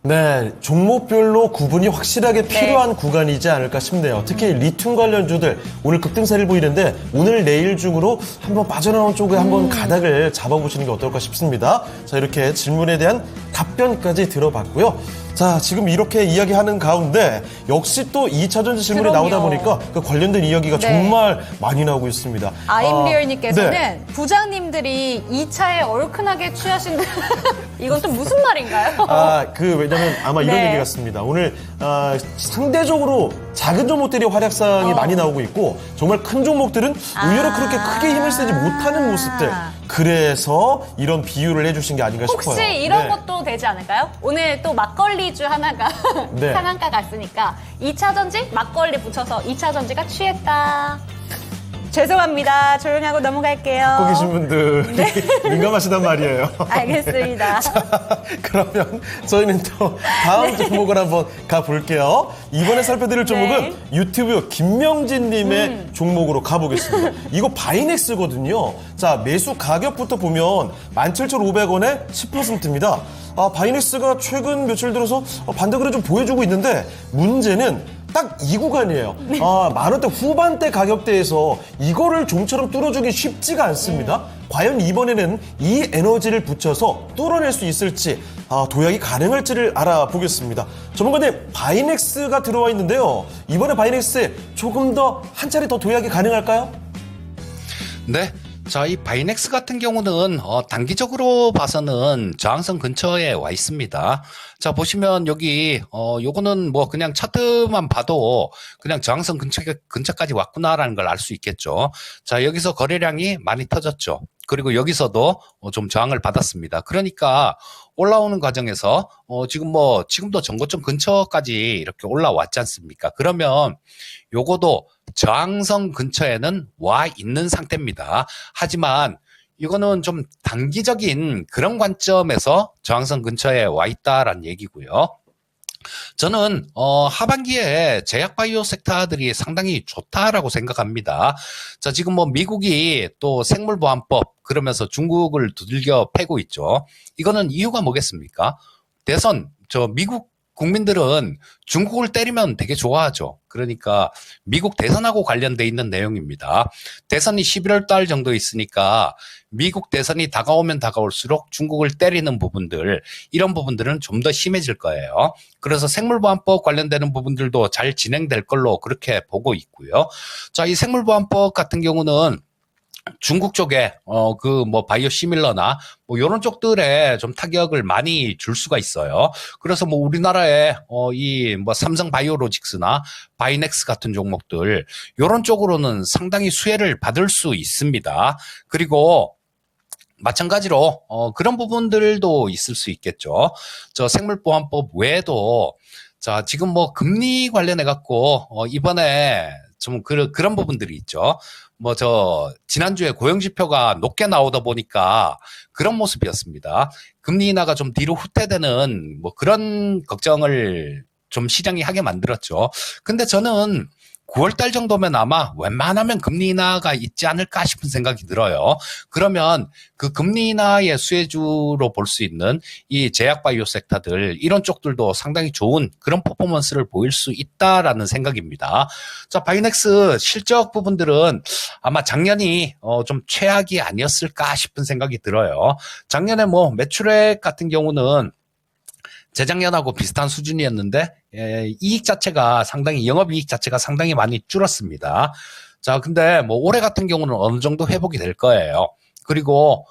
네, 종목별로 구분이 확실하게 필요한 구간이지 않을까 싶네요. 특히 리튬 관련주들 오늘 급등세를 보이는데 오늘 내일 중으로 한번 빠져나온 쪽에 한번 가닥을 잡아보시는 게 어떨까 싶습니다. 자, 이렇게 질문에 대한 답변까지 들어봤고요. 자, 지금 이렇게 이야기하는 가운데 역시 또 2차전지 질문이 그럼요. 나오다 보니까 그 관련된 이야기가 정말 많이 나오고 있습니다. 아임리얼님께서는 네. 부장님들이 2차에 얼큰하게 취하신 이건 또 무슨 말인가요? 왜냐면 아마 이런 네. 얘기 같습니다. 오늘, 상대적으로 작은 종목들이 활약상이 많이 나오고 있고, 정말 큰 종목들은 의외로 그렇게 크게 힘을 쓰지 못하는 모습들. 그래서 이런 비유를 해주신 게 아닌가 싶어요. 혹시 이런 네. 것도 되지 않을까요? 오늘 또 막걸리주 하나가 네. 상한가 갔으니까 2차 전지 막걸리 붙여서 2차 전지가 취했다. 죄송합니다. 조용히 하고 넘어갈게요. 갖고 계신 분들 민감하시단 말이에요. 알겠습니다. 그러면 저희는 또 다음 종목을 한번 가볼게요. 이번에 살펴드릴 종목은 유튜브 김명진님의 종목으로 가보겠습니다. 이거 바이넥스거든요. 자, 매수 가격부터 보면 17,500원에 10%입니다. 바이넥스가 최근 며칠 들어서 반등을 좀 보여주고 있는데 문제는 딱 이 구간이에요. 10,000원대 후반대 가격대에서 이거를 좀처럼 뚫어주기 쉽지가 않습니다. 과연 이번에는 이 에너지를 붙여서 뚫어낼 수 있을지, 도약이 가능할지를 알아보겠습니다. 전문가님, 바이넥스가 들어와 있는데요. 이번에 바이넥스에 조금 더 한 차례 더 도약이 가능할까요? 네. 자, 이 바이넥스 같은 경우는 단기적으로 봐서는 저항선 근처에 와 있습니다. 자, 보시면 여기 요거는 뭐 그냥 차트만 봐도 그냥 저항선 근처까지 왔구나라는 걸 알 수 있겠죠. 자, 여기서 거래량이 많이 터졌죠. 그리고 여기서도 좀 저항을 받았습니다. 그러니까 올라오는 과정에서 지금도 전고점 근처까지 이렇게 올라왔지 않습니까? 그러면 요거도 저항선 근처에는 와 있는 상태입니다. 하지만 이거는 좀 단기적인 그런 관점에서 저항선 근처에 와 있다라는 얘기고요. 저는 하반기에 제약바이오 섹터들이 상당히 좋다라고 생각합니다. 자, 지금 뭐 미국이 또 생물보안법 그러면서 중국을 두들겨 패고 있죠. 이거는 이유가 뭐겠습니까? 미국 국민들은 중국을 때리면 되게 좋아하죠. 그러니까 미국 대선하고 관련돼 있는 내용입니다. 대선이 11월 달 정도 있으니까 미국 대선이 다가오면 다가올수록 중국을 때리는 부분들, 이런 부분들은 좀 더 심해질 거예요. 그래서 생물보안법 관련되는 부분들도 잘 진행될 걸로 그렇게 보고 있고요. 자, 이 생물보안법 같은 경우는 중국 쪽에 바이오 시밀러나 뭐 요런 쪽들에 좀 타격을 많이 줄 수가 있어요. 그래서 뭐 우리나라에 삼성 바이오로직스나 바이넥스 같은 종목들 요런 쪽으로는 상당히 수혜를 받을 수 있습니다. 그리고 마찬가지로 그런 부분들도 있을 수 있겠죠. 저 생물보안법 외에도 자, 지금 뭐 금리 관련해 갖고 이번에 좀 그런 부분들이 있죠. 지난주에 고용지표가 높게 나오다 보니까 그런 모습이었습니다. 금리 인하가 좀 뒤로 후퇴되는 뭐 그런 걱정을 좀 시장이 하게 만들었죠. 근데 저는 9월달 정도면 아마 웬만하면 금리 인하가 있지 않을까 싶은 생각이 들어요. 그러면 그 금리 인하의 수혜주로 볼 수 있는 이 제약바이오 섹터들 이런 쪽들도 상당히 좋은 그런 퍼포먼스를 보일 수 있다라는 생각입니다. 자, 바이넥스 실적 부분들은 아마 작년이 좀 최악이 아니었을까 싶은 생각이 들어요. 작년에 뭐 매출액 같은 경우는 재작년하고 비슷한 수준이었는데 영업이익 자체가 상당히 많이 줄었습니다. 자, 근데 뭐 올해 같은 경우는 어느 정도 회복이 될 거예요. 그리고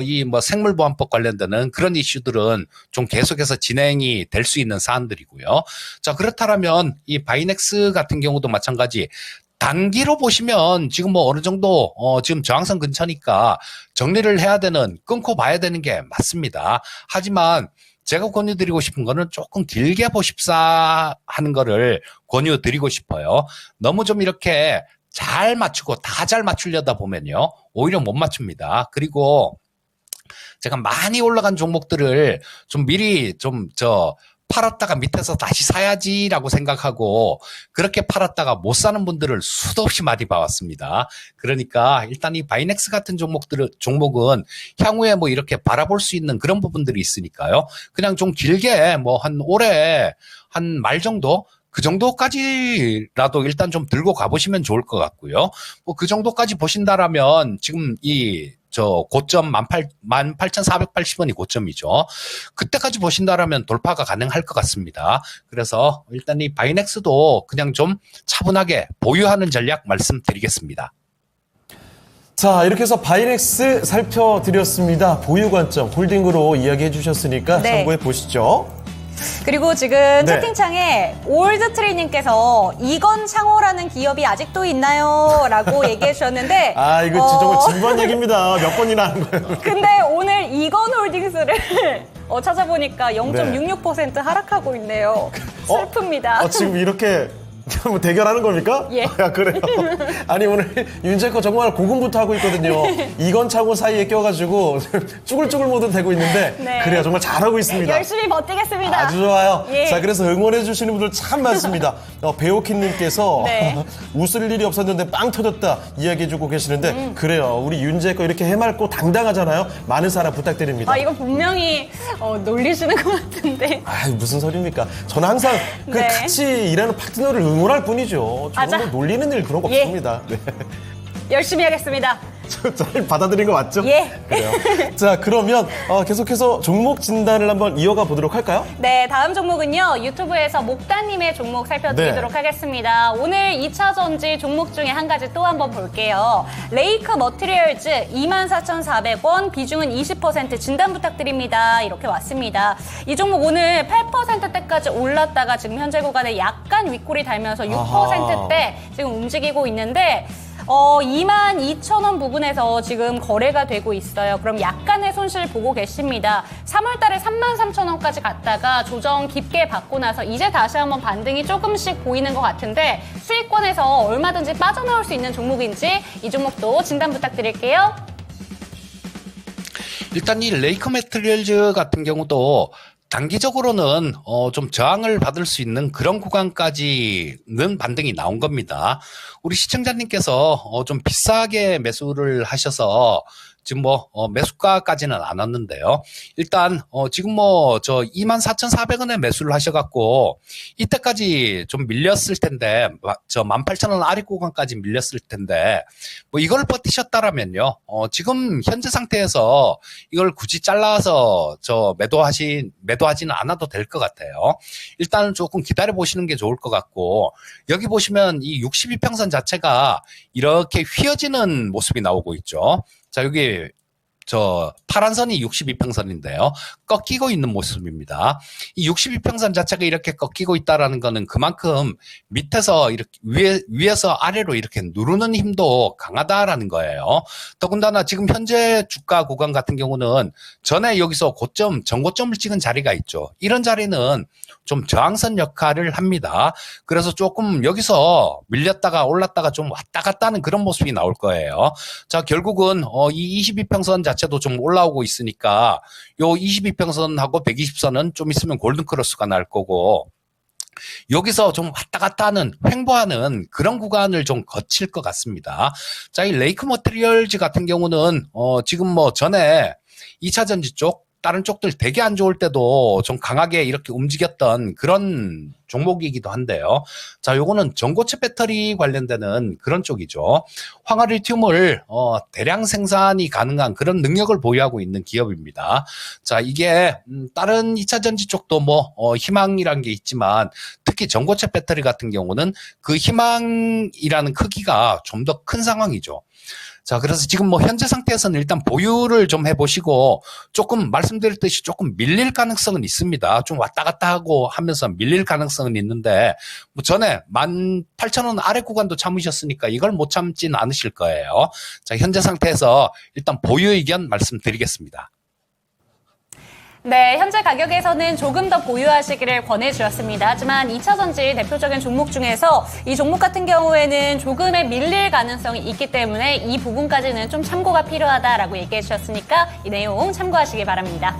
이 뭐 생물보안법 관련되는 그런 이슈들은 좀 계속해서 진행이 될 수 있는 사안들이고요. 자, 그렇다면 이 바이넥스 같은 경우도 마찬가지. 단기로 보시면 지금 뭐 어느 정도 지금 저항선 근처니까 정리를 해야 되는, 끊고 봐야 되는 게 맞습니다. 하지만 제가 권유드리고 싶은 거는 조금 길게 보십사 하는 거를 권유드리고 싶어요. 너무 좀 이렇게 잘 맞추고 다 잘 맞추려다 보면요, 오히려 못 맞춥니다. 그리고 제가 많이 올라간 종목들을 좀 미리 팔았다가 밑에서 다시 사야지라고 생각하고 그렇게 팔았다가 못 사는 분들을 수도 없이 많이 봐왔습니다. 그러니까 일단 이 바이넥스 같은 종목은 향후에 뭐 이렇게 바라볼 수 있는 그런 부분들이 있으니까요. 그냥 좀 길게 뭐 한 올해 한 말 정도, 그 정도까지라도 일단 좀 들고 가보시면 좋을 것 같고요. 뭐 그 정도까지 보신다라면 지금 고점 18,480원이 고점이죠. 그때까지 보신다라면 돌파가 가능할 것 같습니다. 그래서 일단 이 바이넥스도 그냥 좀 차분하게 보유하는 전략 말씀드리겠습니다. 자, 이렇게 해서 바이넥스 살펴드렸습니다. 보유 관점, 홀딩으로 이야기해 주셨으니까 네. 참고해 보시죠. 그리고 지금 네. 채팅창에 올드트레이님께서 이건창호라는 기업이 아직도 있나요? 라고 얘기해 주셨는데 아, 이거 정말 진부한 얘기입니다. 몇 번이나 하는 거예요. 근데 오늘 이건홀딩스를 찾아보니까 0.66% 하락하고 있네요. 슬픕니다. 지금 이렇게 뭐 대결하는 겁니까? 예. 아, 그래요? 아니, 오늘 윤재커 정말 고군부터 하고 있거든요. 이건창호 사이에 껴가지고 쭈글쭈글 모드 되고 있는데 네. 그래요. 정말 잘하고 있습니다. 열심히 버티겠습니다. 아주 좋아요. 예. 자, 그래서 응원해 주시는 분들 참 많습니다. 배우키님께서 네. 웃을 일이 없었는데 빵 터졌다 이야기해 주고 계시는데 그래요. 우리 윤재커 이렇게 해맑고 당당하잖아요. 많은 사랑 부탁드립니다. 이거 분명히 놀리시는 것 같은데. 아, 무슨 소리입니까? 저는 항상 그 네. 같이 일하는 파트너를 응원할 뿐이죠. 저는 맞아. 뭐 놀리는 일 그런 거 예. 없습니다. 네. 열심히 하겠습니다. 잘 받아들인 거 맞죠? 예. 그래요. 자, 그러면 계속해서 종목 진단을 한번 이어가 보도록 할까요? 네, 다음 종목은요. 유튜브에서 목다님의 종목 살펴드리도록 네. 하겠습니다. 오늘 2차 전지 종목 중에 한 가지 또 한번 볼게요. 레이크 머티리얼즈 24,400원, 비중은 20% 진단 부탁드립니다. 이렇게 왔습니다. 이 종목 오늘 8%대까지 올랐다가 지금 현재 구간에 약간 윗골이 달면서 6%대 지금 움직이고 있는데 22,000원 부분에서 지금 거래가 되고 있어요. 그럼 약간의 손실 보고 계십니다. 3월 달에 33,000원까지 갔다가 조정 깊게 받고 나서 이제 다시 한번 반등이 조금씩 보이는 것 같은데 수익권에서 얼마든지 빠져나올 수 있는 종목인지 이 종목도 진단 부탁드릴게요. 일단 이 레이크 매트리얼즈 같은 경우도 단기적으로는 좀 저항을 받을 수 있는 그런 구간까지는 반등이 나온 겁니다. 우리 시청자님께서 좀 비싸게 매수를 하셔서 지금 매수가까지는 안 왔는데요. 일단 지금 24,400원에 매수를 하셔갖고 이때까지 좀 밀렸을 텐데 18,000원 아래 구간까지 밀렸을 텐데 이걸 버티셨다라면요. 지금 현재 상태에서 이걸 굳이 잘라서 매도하지는 않아도 될 것 같아요. 일단은 조금 기다려 보시는 게 좋을 것 같고 여기 보시면 이 62평선 자체가 이렇게 휘어지는 모습이 나오고 있죠. 자, 여기 파란 선이 62평선인데요. 꺾이고 있는 모습입니다. 이 62평선 자체가 이렇게 꺾이고 있다라는 거는 그만큼 밑에서 이렇게 위에서 아래로 이렇게 누르는 힘도 강하다라는 거예요. 더군다나 지금 현재 주가 구간 같은 경우는 전에 여기서 전고점을 찍은 자리가 있죠. 이런 자리는 좀 저항선 역할을 합니다. 그래서 조금 여기서 밀렸다가 올랐다가 좀 왔다 갔다 하는 그런 모습이 나올 거예요. 자, 결국은 이 22평선 자체도 좀 올라오고 있으니까 요 22평선하고 120선은 좀 있으면 골든크로스가 날 거고 여기서 좀 왔다 갔다 하는 횡보하는 그런 구간을 좀 거칠 것 같습니다. 자, 이 레이크 머티리얼즈 같은 경우는 지금 전에 2차 전지 쪽 다른 쪽들 되게 안 좋을 때도 좀 강하게 이렇게 움직였던 그런 종목이기도 한데요. 자, 요거는 전고체 배터리 관련되는 그런 쪽이죠. 황화 리튬을 대량 생산이 가능한 그런 능력을 보유하고 있는 기업입니다. 자, 이게 다른 2차 전지 쪽도 희망이란 게 있지만 특히 전고체 배터리 같은 경우는 그 희망이라는 크기가 좀 더 큰 상황이죠. 자, 그래서 지금 뭐 현재 상태에서는 일단 보유를 좀 해보시고 조금 말씀드렸듯이 조금 밀릴 가능성은 있습니다. 좀 왔다 갔다 하고 하면서 밀릴 가능성은 있는데 뭐 전에 18,000원 아래 구간도 참으셨으니까 이걸 못 참진 않으실 거예요. 자, 현재 상태에서 일단 보유 의견 말씀드리겠습니다. 네, 현재 가격에서는 조금 더 보유하시기를 권해주었습니다. 하지만 2차전지 대표적인 종목 중에서 이 종목 같은 경우에는 조금의 밀릴 가능성이 있기 때문에 이 부분까지는 좀 참고가 필요하다라고 얘기해 주셨으니까 이 내용 참고하시기 바랍니다.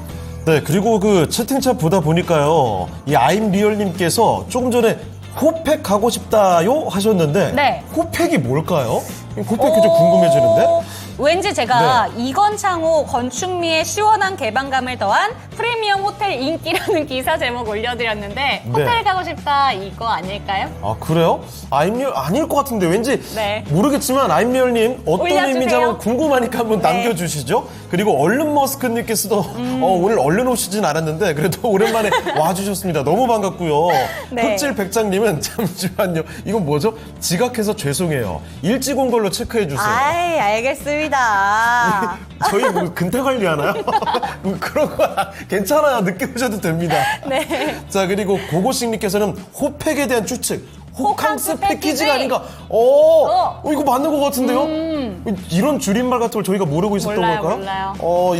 네, 그리고 그 채팅창 보다 보니까요, 이 아임리얼님께서 조금 전에 호팩 가고 싶다요 하셨는데, 네. 호팩이 뭘까요? 호팩이 좀 궁금해지는데? 왠지 제가 이건창호 건축미의 시원한 개방감을 더한 프리미엄 호텔 인기라는 기사 제목 올려드렸는데 호텔 가고 싶다 이거 아닐까요? 아, 그래요? 아임리얼 아닐 것 같은데 왠지 네. 모르겠지만 아임리얼님 어떤 올려주세요. 의미인지 한번 궁금하니까 한번 네. 남겨주시죠. 그리고 얼른 머스크님께서도 오늘 얼른 오시진 않았는데 그래도 오랜만에 와주셨습니다. 너무 반갑고요. 네. 흑질 백장님은 잠시만요. 이건 뭐죠? 지각해서 죄송해요. 일찍 온 걸로 체크해주세요. 아이, 알겠습니다. 저희 뭐 근태 관리하나요? 뭐 그런 거 괜찮아요. 늦게 오셔도 됩니다. 네. 자, 그리고 고고식님께서는 호팩에 대한 추측. 호캉스 패키지가 패키지? 아닌가? 이거 맞는 것 같은데요? 이런 줄임말 같은 걸 저희가 모르고 있었던 몰라요, 걸까요? 몰라요.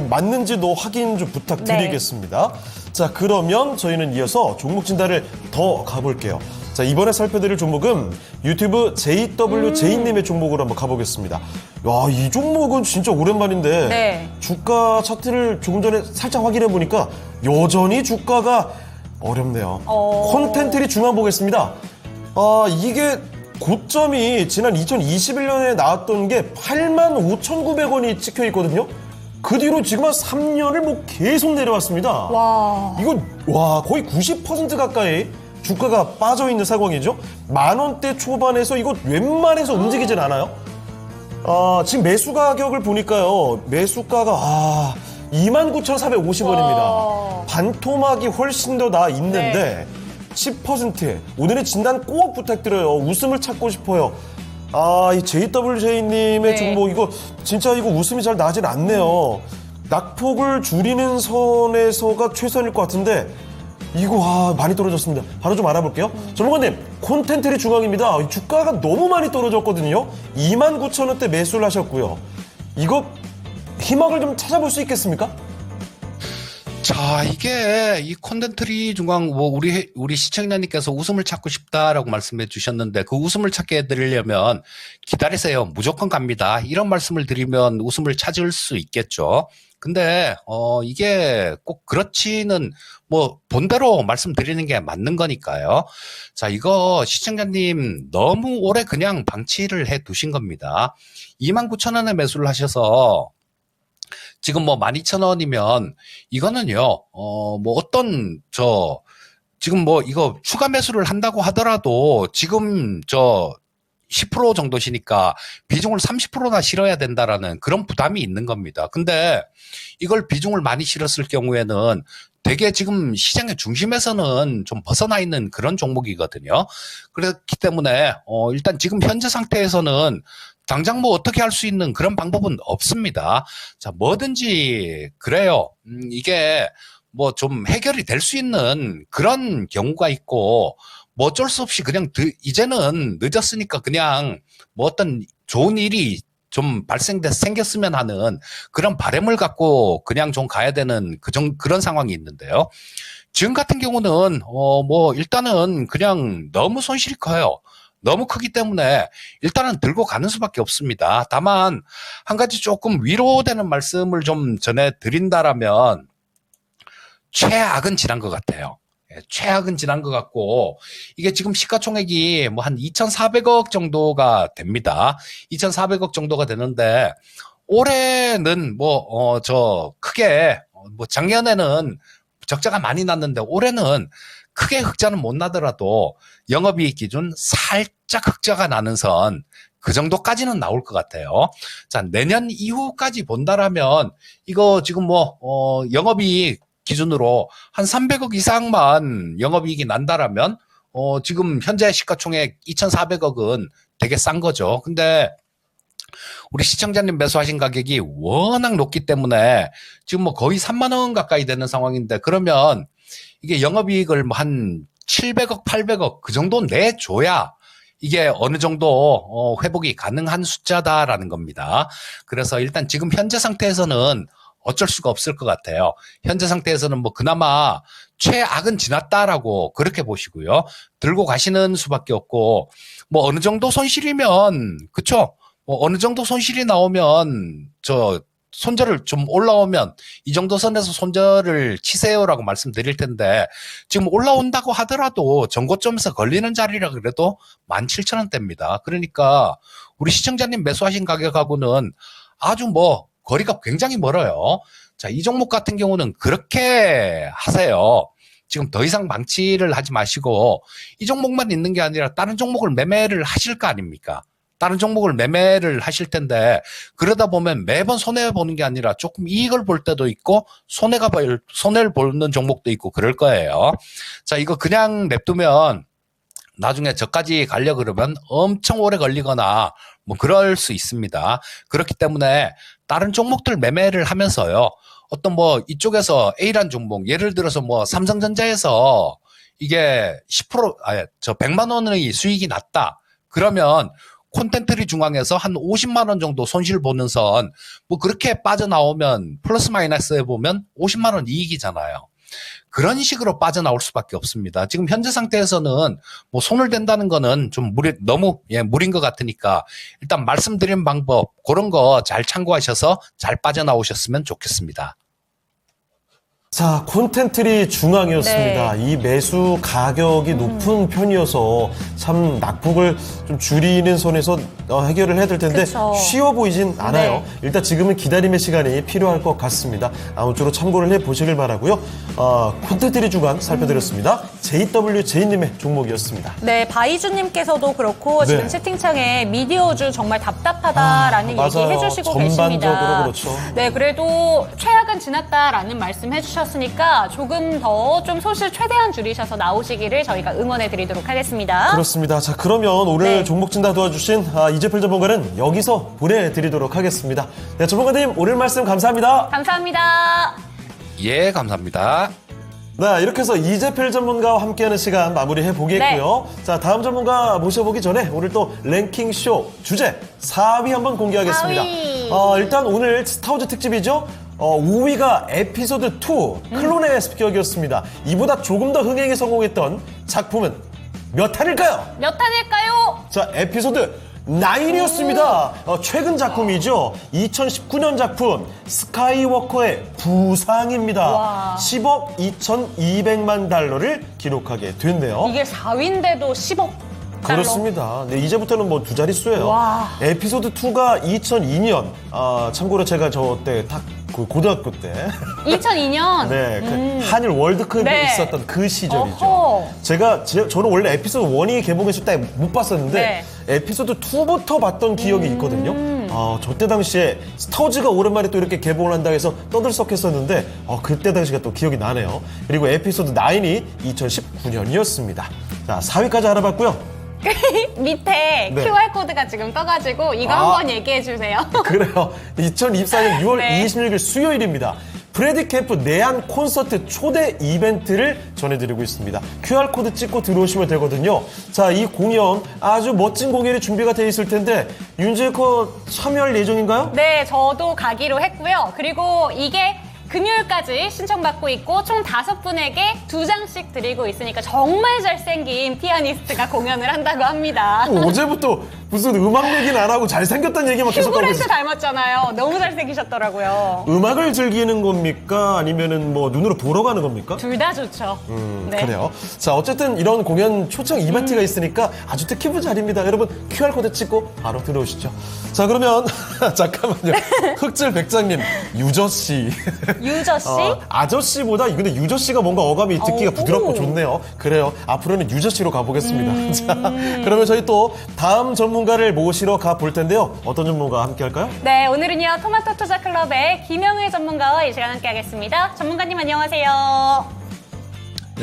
맞는지도 확인 좀 부탁드리겠습니다. 자, 그러면 저희는 이어서 종목 진단을 더 가볼게요. 자, 이번에 살펴드릴 종목은 유튜브 JWJ님의 종목으로 한번 가보겠습니다. 야, 이 종목은 진짜 오랜만인데 네. 주가 차트를 조금 전에 살짝 확인해 보니까 여전히 주가가 어렵네요. 콘텐트리 중앙 보겠습니다. 이게 고점이 지난 2021년에 나왔던 게 85,900원이 찍혀 있거든요. 그 뒤로 지금 한 3년을 뭐 계속 내려왔습니다. 이거 거의 90% 가까이 주가가 빠져 있는 상황이죠. 10,000원대 초반에서 이거 웬만해서 움직이진 않아요. 지금 매수 가격을 보니까요. 매수가가 29,450원입니다. 반토막이 훨씬 더 나 있는데 10%. 오늘의 진단 꼭 부탁드려요. 웃음을 찾고 싶어요. 이 JWJ님의 종목 이거 진짜 이거 웃음이 잘 나질 않네요. 낙폭을 줄이는 선에서가 최선일 것 같은데 이거 많이 떨어졌습니다. 바로 좀 알아볼게요. 전문가님, 콘텐트리 중앙입니다. 주가가 너무 많이 떨어졌거든요. 29,000원대 매수를 하셨고요. 이거 희망을 좀 찾아볼 수 있겠습니까? 자, 이게 이 콘텐트리 중앙 뭐 우리 시청자님께서 웃음을 찾고 싶다라고 말씀해 주셨는데 그 웃음을 찾게 해드리려면 기다리세요. 무조건 갑니다. 이런 말씀을 드리면 웃음을 찾을 수 있겠죠. 근데 이게 꼭 그렇지는 뭐 본대로 말씀드리는 게 맞는 거니까요. 자, 이거 시청자님 너무 오래 그냥 방치를 해 두신 겁니다. 29,000원에 매수를 하셔서 지금 뭐 12,000원이면 이거는요, 뭐 지금 뭐 이거 추가 매수를 한다고 하더라도 지금 10% 정도시니까 비중을 30%나 실어야 된다라는 그런 부담이 있는 겁니다. 근데 이걸 비중을 많이 실었을 경우에는 되게 지금 시장의 중심에서는 좀 벗어나 있는 그런 종목이거든요. 그렇기 때문에 일단 지금 현재 상태에서는 당장 뭐 어떻게 할 수 있는 그런 방법은 없습니다. 자, 뭐든지 그래요. 이게 뭐 좀 해결이 될 수 있는 그런 경우가 있고 뭐 어쩔 수 없이 그냥 이제는 늦었으니까 그냥 뭐 어떤 좋은 일이 좀 생겼으면 하는 그런 바람을 갖고 그냥 좀 가야 되는 그런 상황이 있는데요. 지금 같은 경우는 뭐 일단은 그냥 너무 손실이 커요. 너무 크기 때문에 일단은 들고 가는 수밖에 없습니다. 다만 한 가지 조금 위로되는 말씀을 좀 전해드린다라면 최악은 지난 것 같아요. 최악은 지난 것 같고 이게 지금 시가총액이 뭐 한 2,400억 정도가 됩니다. 2,400억 정도가 되는데 올해는 크게 뭐 작년에는 적자가 많이 났는데 올해는 크게 흑자는 못 나더라도 영업이익 기준 살짝 흑자가 나는 선 그 정도까지는 나올 것 같아요. 자, 내년 이후까지 본다라면 이거 지금 영업이익 기준으로 한 300억 이상만 영업이익이 난다라면 지금 현재 시가총액 2,400억은 되게 싼 거죠. 근데 우리 시청자님 매수하신 가격이 워낙 높기 때문에 지금 뭐 거의 3만 원 가까이 되는 상황인데 그러면 이게 영업이익을 뭐 한 700억, 800억 그 정도 내줘야 이게 어느 정도 회복이 가능한 숫자다라는 겁니다. 그래서 일단 지금 현재 상태에서는 어쩔 수가 없을 것 같아요. 현재 상태에서는 뭐 그나마 최악은 지났다라고 그렇게 보시고요. 들고 가시는 수밖에 없고 뭐 어느 정도 손실이면 그쵸? 뭐 어느 정도 손실이 나오면 손절을 좀 올라오면 이 정도 선에서 손절을 치세요라고 말씀드릴 텐데 지금 올라온다고 하더라도 전고점에서 걸리는 자리라 그래도 17,000원대입니다. 그러니까 우리 시청자님 매수하신 가격하고는 아주 뭐 거리가 굉장히 멀어요. 자, 이 종목 같은 경우는 그렇게 하세요. 지금 더 이상 망치를 하지 마시고 이 종목만 있는 게 아니라 다른 종목을 매매를 하실 거 아닙니까? 다른 종목을 매매를 하실 텐데 그러다 보면 매번 손해보는 게 아니라 조금 이익을 볼 때도 있고 손해를 보는 종목도 있고 그럴 거예요. 자, 이거 그냥 냅두면 나중에 저까지 가려 그러면 엄청 오래 걸리거나 뭐 그럴 수 있습니다. 그렇기 때문에 다른 종목들 매매를 하면서요. 어떤 뭐 이쪽에서 A란 종목 예를 들어서 뭐 삼성전자에서 이게 100만 원의 수익이 났다. 그러면 콘텐트리 중앙에서 한 50만 원 정도 손실 보는 선, 뭐 그렇게 빠져나오면 플러스 마이너스 해보면 50만 원 이익이잖아요. 그런 식으로 빠져나올 수밖에 없습니다. 지금 현재 상태에서는 뭐 손을 댄다는 거는 좀 너무 무리인 것 같으니까 일단 말씀드린 방법 그런 거 잘 참고하셔서 잘 빠져나오셨으면 좋겠습니다. 자, 콘텐트리 중앙이었습니다. 네. 이 매수 가격이 높은 편이어서 참 낙폭을 좀 줄이는 선에서 해결을 해야 될 텐데 그쵸. 쉬워 보이진 않아요. 네. 일단 지금은 기다림의 시간이 필요할 것 같습니다. 아무쪼록 참고를 해보시길 바라고요. 콘텐트리 중앙 살펴드렸습니다. JWJ님의 종목이었습니다. 네, 바이주님께서도 그렇고 지금 네. 채팅창에 미디어주 정말 답답하다라는 얘기 맞아요. 해주시고 전반적으로 계십니다. 그렇죠. 네, 그래도 최악은 지났다라는 말씀 해주셨으니까 조금 더 좀 손실 최대한 줄이셔서 나오시기를 저희가 응원해드리도록 하겠습니다. 그렇습니다. 자, 그러면 오늘 네. 종목 진단 도와주신 이재필 전문가는 여기서 보내드리도록 하겠습니다. 네, 전문가님 오늘 말씀 감사합니다. 감사합니다. 예, 감사합니다. 네, 이렇게 해서 이재필 전문가와 함께하는 시간 마무리해 보겠고요. 자, 다음 전문가 모셔보기 전에 오늘 또 랭킹쇼 주제 4위 한번 공개하겠습니다. 4위. 일단 오늘 스타워즈 특집이죠. 5위가 에피소드 2 클론의 습격이었습니다. 이보다 조금 더 흥행에 성공했던 작품은 몇 탄일까요? 몇 탄일까요? 자, 에피소드 9이었습니다. 최근 작품이죠. 2019년 작품 스카이워커의 부상입니다. 와. 10억 2,200만 달러를 기록하게 됐네요. 이게 4위인데도 10억 달러. 그렇습니다. 네, 이제부터는 뭐 두 자릿수예요. 와. 에피소드 2가 2002년. 참고로 제가 저때 딱 그 고등학교 때 2002년. 네, 그 한일 월드컵이 네. 있었던 그 시절이죠. 어허. 저는 원래 에피소드 1이 개봉했을 때 못 봤었는데 네. 에피소드 2부터 봤던 기억이 있거든요. 저 때 당시에 스타워즈가 오랜만에 또 이렇게 개봉을 한다고 해서 떠들썩했었는데 그때 당시가 또 기억이 나네요. 그리고 에피소드 9이 2019년이었습니다. 자, 4위까지 알아봤고요. 밑에 네. QR코드가 지금 떠가지고 이거 한번 얘기해 주세요. 그래요. 2024년 6월 네. 26일 수요일입니다. 프레디 캠프 내한 콘서트 초대 이벤트를 전해드리고 있습니다. QR코드 찍고 들어오시면 되거든요. 자, 이 공연 아주 멋진 공연이 준비가 되어 있을 텐데 윤재커 참여할 예정인가요? 네, 저도 가기로 했고요. 그리고 이게 금요일까지 신청받고 있고 총 5분에게 2장씩 드리고 있으니까 정말 잘생긴 피아니스트가 공연을 한다고 합니다. 어제부터 무슨 음악 얘기는 안 하고 잘생겼다는 얘기만 계속 하고 휴그랜트 있어요. 닮았잖아요. 너무 잘생기셨더라고요. 음악을 즐기는 겁니까? 아니면은 뭐 눈으로 보러 가는 겁니까? 둘 다 좋죠. 네. 그래요. 자, 어쨌든 이런 공연 초청 이벤트가 있으니까 아주 특기부 자리입니다. 여러분 QR코드 찍고 바로 들어오시죠. 자, 그러면 잠깐만요. 흑질 백장님, 유저씨. 유저씨? 아저씨보다 근데 유저씨가 뭔가 어감이 듣기가 오. 부드럽고 좋네요. 그래요. 앞으로는 유저씨로 가보겠습니다. 자, 그러면 저희 또 다음 전문가를 모시러 가볼 텐데요. 어떤 전문가와 함께 할까요? 네, 오늘은요, 토마토 투자 클럽의 김영일 전문가와 이 시간 함께 하겠습니다. 전문가님 안녕하세요.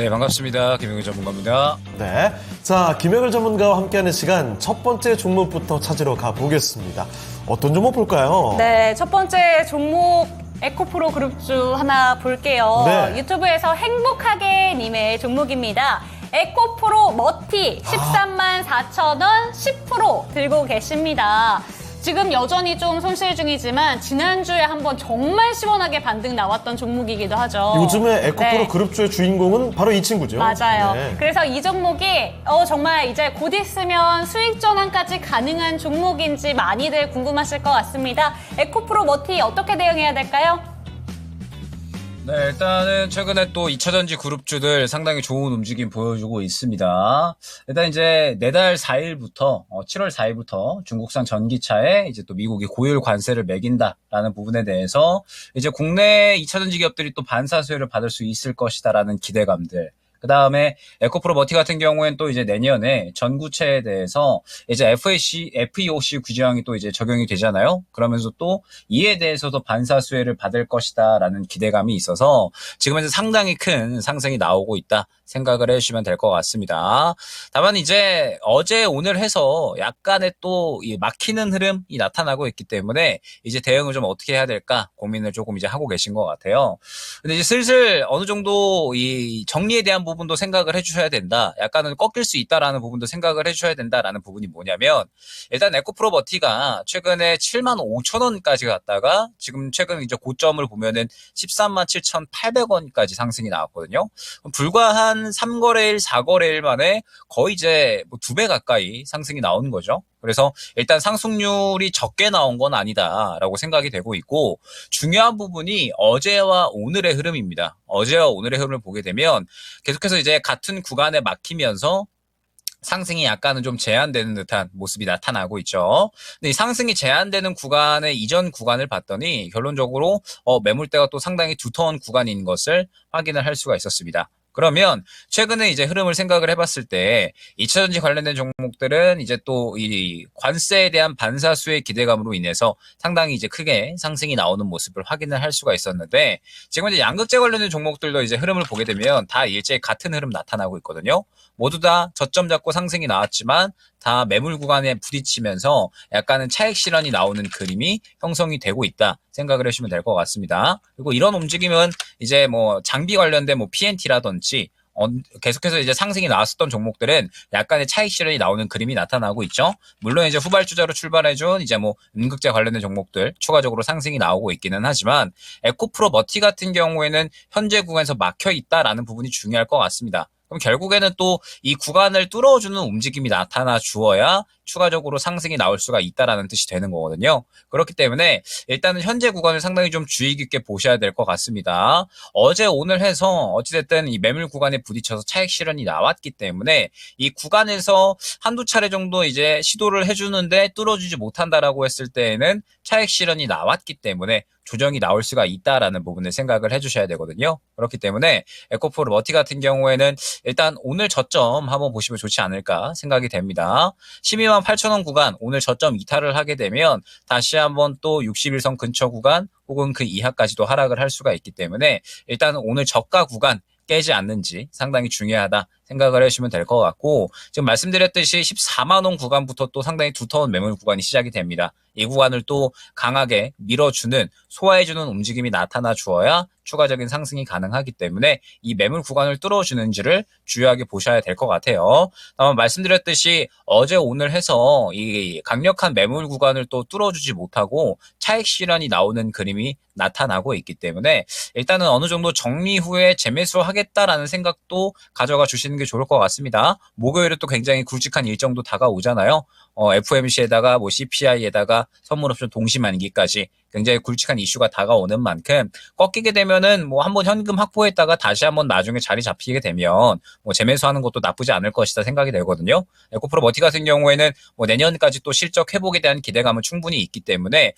네, 반갑습니다. 김영일 전문가입니다. 네. 자, 김영일 전문가와 함께하는 시간 첫 번째 종목부터 찾으러 가보겠습니다. 어떤 종목 볼까요? 네, 첫 번째 종목 에코프로 그룹주 하나 볼게요. 네. 유튜브에서 행복하게 님의 종목입니다. 에코프로 머티 13만 4천 원 10% 들고 계십니다. 지금 여전히 좀 손실 중이지만 지난주에 한번 정말 시원하게 반등 나왔던 종목이기도 하죠. 요즘에 에코프로 네. 그룹주의 주인공은 바로 이 친구죠. 맞아요. 네. 그래서 이 종목이 정말 이제 곧 있으면 수익 전환까지 가능한 종목인지 많이들 궁금하실 것 같습니다. 에코프로 머티 어떻게 대응해야 될까요? 네, 일단은 최근에 또 2차전지 그룹주들 상당히 좋은 움직임 보여주고 있습니다. 일단 이제 내달 4일부터, 7월 4일부터 중국산 전기차에 이제 또 미국이 고율 관세를 매긴다라는 부분에 대해서 이제 국내 2차전지 기업들이 또 반사 수혜를 받을 수 있을 것이다라는 기대감들. 그 다음에 에코프로 머티 같은 경우에는 또 이제 내년에 전구체에 대해서 이제 FEOC 규정이 또 이제 적용이 되잖아요. 그러면서 또 이에 대해서도 반사 수혜를 받을 것이다라는 기대감이 있어서 지금 현재 상당히 큰 상승이 나오고 있다 생각을 해주시면 될 것 같습니다. 다만 이제 어제 오늘 해서 약간의 또 이 막히는 흐름이 나타나고 있기 때문에 이제 대응을 좀 어떻게 해야 될까 고민을 조금 이제 하고 계신 것 같아요. 근데 이제 슬슬 어느 정도 이 정리에 대한 부분도 생각을 해주셔야 된다. 약간은 꺾일 수 있다라는 부분도 생각을 해주셔야 된다라는 부분이 뭐냐면 일단 에코프로 머티가 최근에 7만 5천 원까지 갔다가 지금 최근 이제 고점을 보면은 13만 7,800원까지 상승이 나왔거든요. 불과 한 3거래일, 4거래일 만에 거의 이제 뭐 2배 가까이 상승이 나오는 거죠. 그래서 일단 상승률이 적게 나온 건 아니다라고 생각이 되고 있고 중요한 부분이 어제와 오늘의 흐름입니다. 어제와 오늘의 흐름을 보게 되면 계속해서 이제 같은 구간에 막히면서 상승이 약간은 좀 제한되는 듯한 모습이 나타나고 있죠. 근데 이 상승이 제한되는 구간의 이전 구간을 봤더니 결론적으로 매물대가 또 상당히 두터운 구간인 것을 확인을 할 수가 있었습니다. 그러면 최근에 이제 흐름을 생각을 해봤을 때 2차전지 관련된 종목들은 이제 또 이 관세에 대한 반사수의 기대감으로 인해서 상당히 이제 크게 상승이 나오는 모습을 확인을 할 수가 있었는데 지금 이제 양극재 관련된 종목들도 이제 흐름을 보게 되면 다 일제히 같은 흐름 나타나고 있거든요. 모두 다 저점 잡고 상승이 나왔지만 다 매물 구간에 부딪히면서 약간은 차익 실현이 나오는 그림이 형성이 되고 있다 생각을 해주시면 될 것 같습니다. 그리고 이런 움직임은 이제 뭐 장비 관련된 뭐 PNT라든지 계속해서 이제 상승이 나왔었던 종목들은 약간의 차익 실현이 나오는 그림이 나타나고 있죠. 물론 이제 후발주자로 출발해준 이제 뭐 음극재 관련된 종목들 추가적으로 상승이 나오고 있기는 하지만 에코프로 머티 같은 경우에는 현재 구간에서 막혀 있다라는 부분이 중요할 것 같습니다. 그럼 결국에는 또 이 구간을 뚫어주는 움직임이 나타나 주어야 추가적으로 상승이 나올 수가 있다라는 뜻이 되는 거거든요. 그렇기 때문에 일단은 현재 구간을 상당히 좀 주의 깊게 보셔야 될 것 같습니다. 어제 오늘 해서 어찌됐든 이 매물 구간에 부딪혀서 차익 실현이 나왔기 때문에 이 구간에서 한두 차례 정도 이제 시도를 해주는데 뚫어주지 못한다라고 했을 때에는 차익 실현이 나왔기 때문에 조정이 나올 수가 있다라는 부분을 생각을 해주셔야 되거든요. 그렇기 때문에 에코프로 머티 같은 경우에는 일단 오늘 저점 한번 보시면 좋지 않을까 생각이 됩니다. 12만 8천 원 구간 오늘 저점 이탈을 하게 되면 다시 한번 또 61선 근처 구간 혹은 그 이하까지도 하락을 할 수가 있기 때문에 일단 오늘 저가 구간 깨지 않는지 상당히 중요하다 생각을 해주시면 될 것 같고 지금 말씀드렸듯이 14만 원 구간부터 또 상당히 두터운 매물 구간이 시작이 됩니다. 이 구간을 또 강하게 밀어주는 소화해주는 움직임이 나타나 주어야 추가적인 상승이 가능하기 때문에 이 매물 구간을 뚫어주는지를 주요하게 보셔야 될 것 같아요. 다만 말씀드렸듯이 어제 오늘 해서 이 강력한 매물 구간을 또 뚫어주지 못하고 차익 실현이 나오는 그림이 나타나고 있기 때문에 일단은 어느 정도 정리 후에 재매수하겠다라는 생각도 가져가 주시는 게 좋을 것 같습니다. 목요일에 또 굉장히 굵직한 일정도 다가오잖아요. FOMC에다가 뭐 CPI에다가 선물옵션 동시만기까지 굉장히 굵직한 이슈가 다가오는 만큼 꺾이게 되면은 뭐 한번 현금 확보했다가 다시 한번 나중에 자리 잡히게 되면 뭐 재매수하는 것도 나쁘지 않을 것이다 생각이 되거든요. 에코프로 머티 같은 경우에는 뭐 내년까지 또 실적 회복에 대한 기대감은 충분히 있기 때문에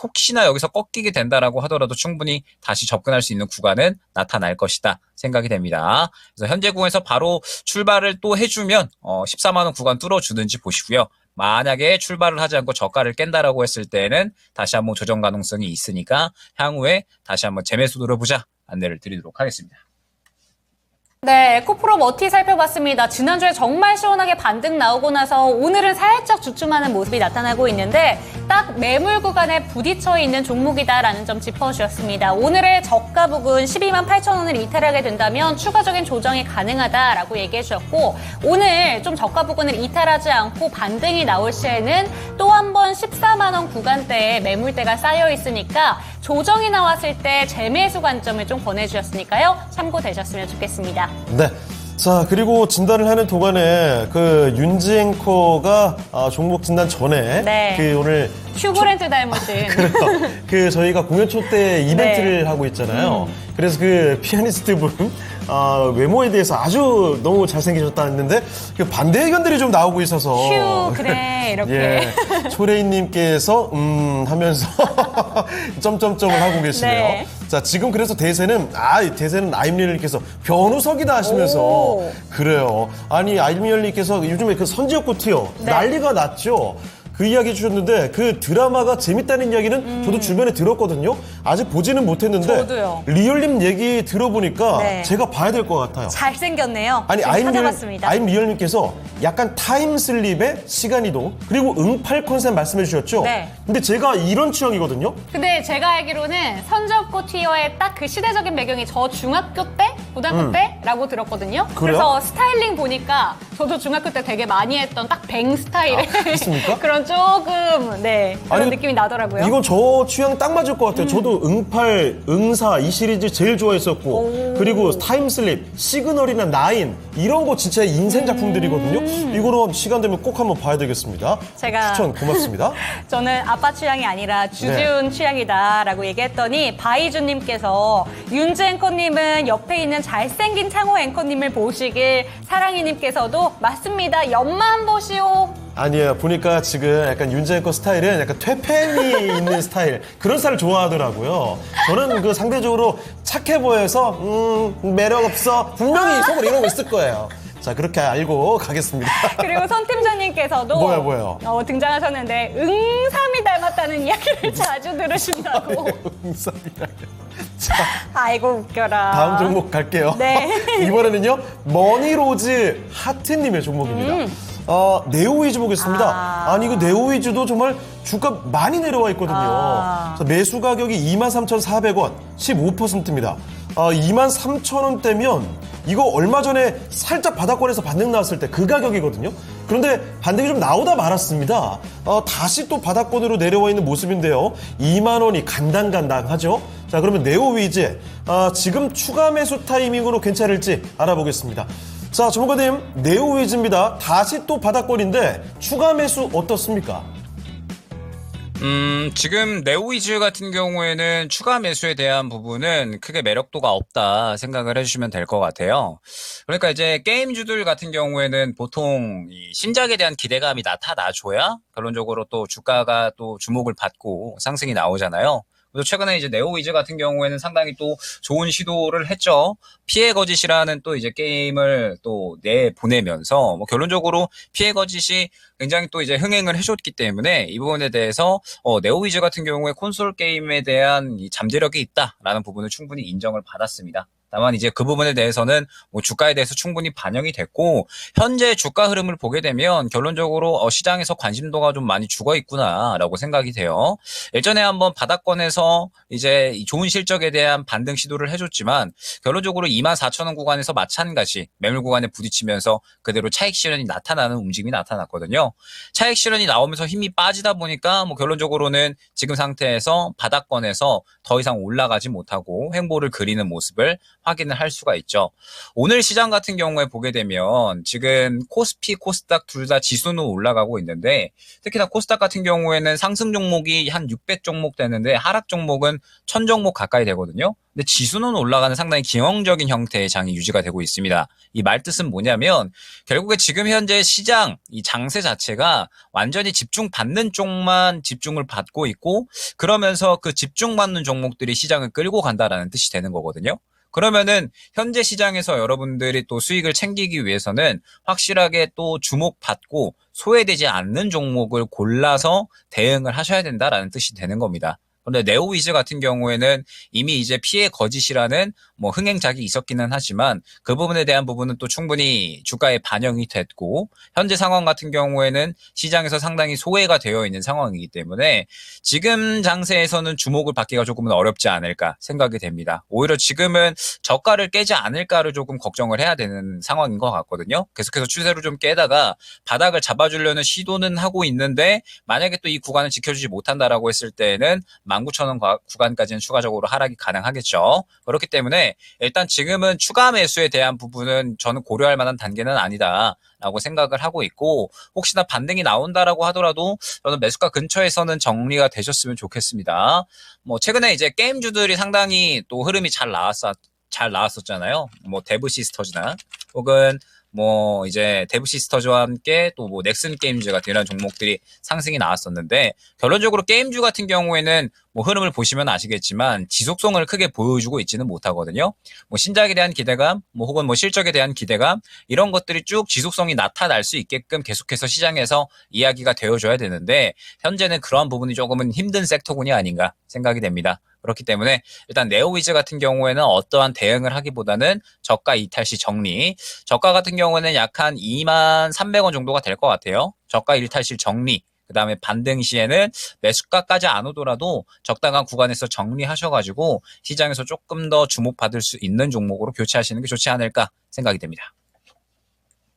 혹시나 여기서 꺾이게 된다라고 하더라도 충분히 다시 접근할 수 있는 구간은 나타날 것이다 생각이 됩니다. 그래서 현재 구간에서 바로 출발을 또 해주면 14만 원 구간 뚫어주는지 보시고요. 만약에 출발을 하지 않고 저가를 깬다라고 했을 때는 다시 한번 조정 가능성이 있으니까 향후에 다시 한번 재매수 노려보자 안내를 드리도록 하겠습니다. 네, 에코프로 머티 살펴봤습니다. 지난주에 정말 시원하게 반등 나오고 나서 오늘은 살짝 주춤하는 모습이 나타나고 있는데 딱 매물 구간에 부딪혀 있는 종목이다라는 점 짚어주셨습니다. 오늘의 저가 부근 12만 8천 원을 이탈하게 된다면 추가적인 조정이 가능하다라고 얘기해 주셨고 오늘 좀 저가 부근을 이탈하지 않고 반등이 나올 시에는 또 한 번 14만 원 구간대에 매물대가 쌓여 있으니까 조정이 나왔을 때 재매수 관점을 좀 권해주셨으니까요. 참고되셨으면 좋겠습니다. 네. 자, 그리고 진단을 하는 동안에 그 윤지 앵커가 종목 진단 전에 네. 그 오늘 휴그랜트 닮으신. 그 저희가 공연 초 때 이벤트를 네. 하고 있잖아요. 그래서 그 피아니스트 분 외모에 대해서 아주 너무 잘생기셨다 했는데 그 반대 의견들이 좀 나오고 있어서 휴, 그래, 이렇게. 예, 초레이님께서 하면서 점점점을 하고 계시네요. 네. 자, 지금 그래서 대세는 아임리얼님께서 변우석이다 하시면서 오. 그래요. 아니 아임리얼님께서 요즘에 그 선지역구 티어 네. 난리가 났죠. 그 이야기 해주셨는데 그 드라마가 재밌다는 이야기는 저도 주변에 들었거든요. 아직 보지는 못했는데 저도요. 리얼님 얘기 들어보니까 네. 제가 봐야 될 것 같아요. 잘생겼네요. 아니 지금 찾아봤습니다. 아임리얼님께서 약간 타임슬립의 시간이동 그리고 응팔 컨셉 말씀해 주셨죠. 네. 근데 제가 이런 취향이거든요. 근데 제가 알기로는 선적고 티어의 딱 그 시대적인 배경이 저 중학교 때, 고등학교 때라고 들었거든요. 그래요? 그래서 스타일링 보니까 저도 중학교 때 되게 많이 했던 딱 뱅 스타일의 그렇습니까? 그런 조금 네 그런 아니, 느낌이 나더라고요. 이건 저 취향 딱 맞을 것 같아요. 저도 응팔, 응사 이 시리즈 제일 좋아했었고 그리고 타임슬립, 시그널이나 나인 이런 거 진짜 인생 작품들이거든요. 이거는 시간 되면 꼭 한번 봐야 되겠습니다. 제가 추천 고맙습니다. 저는 아빠 취향이 아니라 주지훈 취향이다라고 얘기했더니 바이주님께서 윤지 앵커님은 옆에 있는 잘생긴 창호 앵커님을 보시길 사랑이님께서도 맞습니다. 옆만 보시오. 아니에요. 보니까 지금 약간 윤재거 스타일은 약간 퇴폐미 있는 스타일 그런 스타일을 좋아하더라고요. 저는 그 상대적으로 착해 보여서 매력 없어 분명히 속으로 이러고 있을 거예요. 자, 그렇게 알고 가겠습니다. 그리고 선 팀장님께서도 뭐요? 등장하셨는데 응삼이 닮았다는 이야기를 자주 들으신다고. 응삼이라뇨. 아이고 웃겨라. 다음 종목 갈게요. 네. 이번에는요 머니로즈 하트님의 종목입니다. 네오위즈 보겠습니다. 아니, 그 네오위즈도 정말 주가 많이 내려와 있거든요. 자, 매수 가격이 23,400원, 15%입니다. 23,000원대면 이거 얼마 전에 살짝 바닥권에서 반등 나왔을 때 그 가격이거든요. 그런데 반등이 좀 나오다 말았습니다. 다시 또 바닥권으로 내려와 있는 모습인데요. 2만 원이 간당간당하죠. 자, 그러면 네오위즈 지금 추가 매수 타이밍으로 괜찮을지 알아보겠습니다. 자, 전문가님, 네오위즈입니다. 다시 또 바닥권인데 추가 매수 어떻습니까? 지금 네오위즈 같은 경우에는 추가 매수에 대한 부분은 크게 매력도가 없다 생각을 해주시면 될 것 같아요. 그러니까 이제 게임주들 같은 경우에는 보통 이 신작에 대한 기대감이 나타나줘야 결론적으로 또 주가가 또 주목을 받고 상승이 나오잖아요. 그래서 최근에 이제 네오위즈 같은 경우에는 상당히 또 좋은 시도를 했죠. 피해 거짓이라는 또 이제 게임을 또 내보내면서 뭐 결론적으로 피해 거짓이 굉장히 또 이제 흥행을 해줬기 때문에 이 부분에 대해서 네오위즈 같은 경우에 콘솔 게임에 대한 이 잠재력이 있다라는 부분을 충분히 인정을 받았습니다. 다만 이제 그 부분에 대해서는 뭐 주가에 대해서 충분히 반영이 됐고 현재 주가 흐름을 보게 되면 결론적으로 시장에서 관심도가 좀 많이 죽어 있구나라고 생각이 돼요. 예전에 한번 바닥권에서 이제 좋은 실적에 대한 반등 시도를 해줬지만 결론적으로 24,000원 구간에서 마찬가지 매물 구간에 부딪히면서 그대로 차익 실현이 나타나는 움직임이 나타났거든요. 차익 실현이 나오면서 힘이 빠지다 보니까 뭐 결론적으로는 지금 상태에서 바닥권에서 더 이상 올라가지 못하고 횡보를 그리는 모습을 확인을 할 수가 있죠. 오늘 시장 같은 경우에 보게 되면 지금 코스피, 코스닥 둘 다 지수는 올라가고 있는데 특히나 코스닥 같은 경우에는 상승 종목이 한 600 종목 되는데 하락 종목은 1000 종목 가까이 되거든요. 근데 지수는 올라가는 상당히 기형적인 형태의 장이 유지가 되고 있습니다. 이 말뜻은 뭐냐면 결국에 지금 현재 시장 이 장세 자체가 완전히 집중받는 쪽만 집중을 받고 있고 그러면서 그 집중받는 종목들이 시장을 끌고 간다라는 뜻이 되는 거거든요. 그러면은 현재 시장에서 여러분들이 또 수익을 챙기기 위해서는 확실하게 또 주목받고 소외되지 않는 종목을 골라서 대응을 하셔야 된다라는 뜻이 되는 겁니다. 그런데 네오위즈 같은 경우에는 이미 이제 피해 거짓이라는 뭐 흥행작이 있었기는 하지만 그 부분에 대한 부분은 또 충분히 주가에 반영이 됐고 현재 상황 같은 경우에는 시장에서 상당히 소외가 되어 있는 상황이기 때문에 지금 장세에서는 주목을 받기가 조금은 어렵지 않을까 생각이 됩니다. 오히려 지금은 저가를 깨지 않을까를 조금 걱정을 해야 되는 상황인 것 같거든요. 계속해서 추세를 좀 깨다가 바닥을 잡아주려는 시도는 하고 있는데 만약에 또 이 구간을 지켜주지 못한다라고 했을 때는 19,000원 구간까지는 추가적으로 하락이 가능하겠죠. 그렇기 때문에 일단 지금은 추가 매수에 대한 부분은 저는 고려할 만한 단계는 아니다라고 생각을 하고 있고 혹시나 반등이 나온다라고 하더라도 저는 매수가 근처에서는 정리가 되셨으면 좋겠습니다. 뭐 최근에 이제 게임주들이 상당히 또 흐름이 잘 나왔었잖아요. 뭐 데브 시스터즈나 혹은 뭐 이제 데브 시스터즈와 함께 또 뭐 넥슨 게임즈 같은 이런 종목들이 상승이 나왔었는데 결론적으로 게임주 같은 경우에는 뭐 흐름을 보시면 아시겠지만 지속성을 크게 보여주고 있지는 못하거든요. 뭐 신작에 대한 기대감, 뭐 혹은 뭐 실적에 대한 기대감 이런 것들이 쭉 지속성이 나타날 수 있게끔 계속해서 시장에서 이야기가 되어줘야 되는데 현재는 그러한 부분이 조금은 힘든 섹터군이 아닌가 생각이 됩니다. 그렇기 때문에 일단 네오위즈 같은 경우에는 어떠한 대응을 하기보다는 저가 이탈 시 정리, 저가 같은 경우는 약 한 23,300원 정도가 될 것 같아요. 저가 이탈 시 정리, 그 다음에 반등 시에는 매수가까지 안 오더라도 적당한 구간에서 정리하셔가지고 시장에서 조금 더 주목받을 수 있는 종목으로 교체하시는 게 좋지 않을까 생각이 됩니다.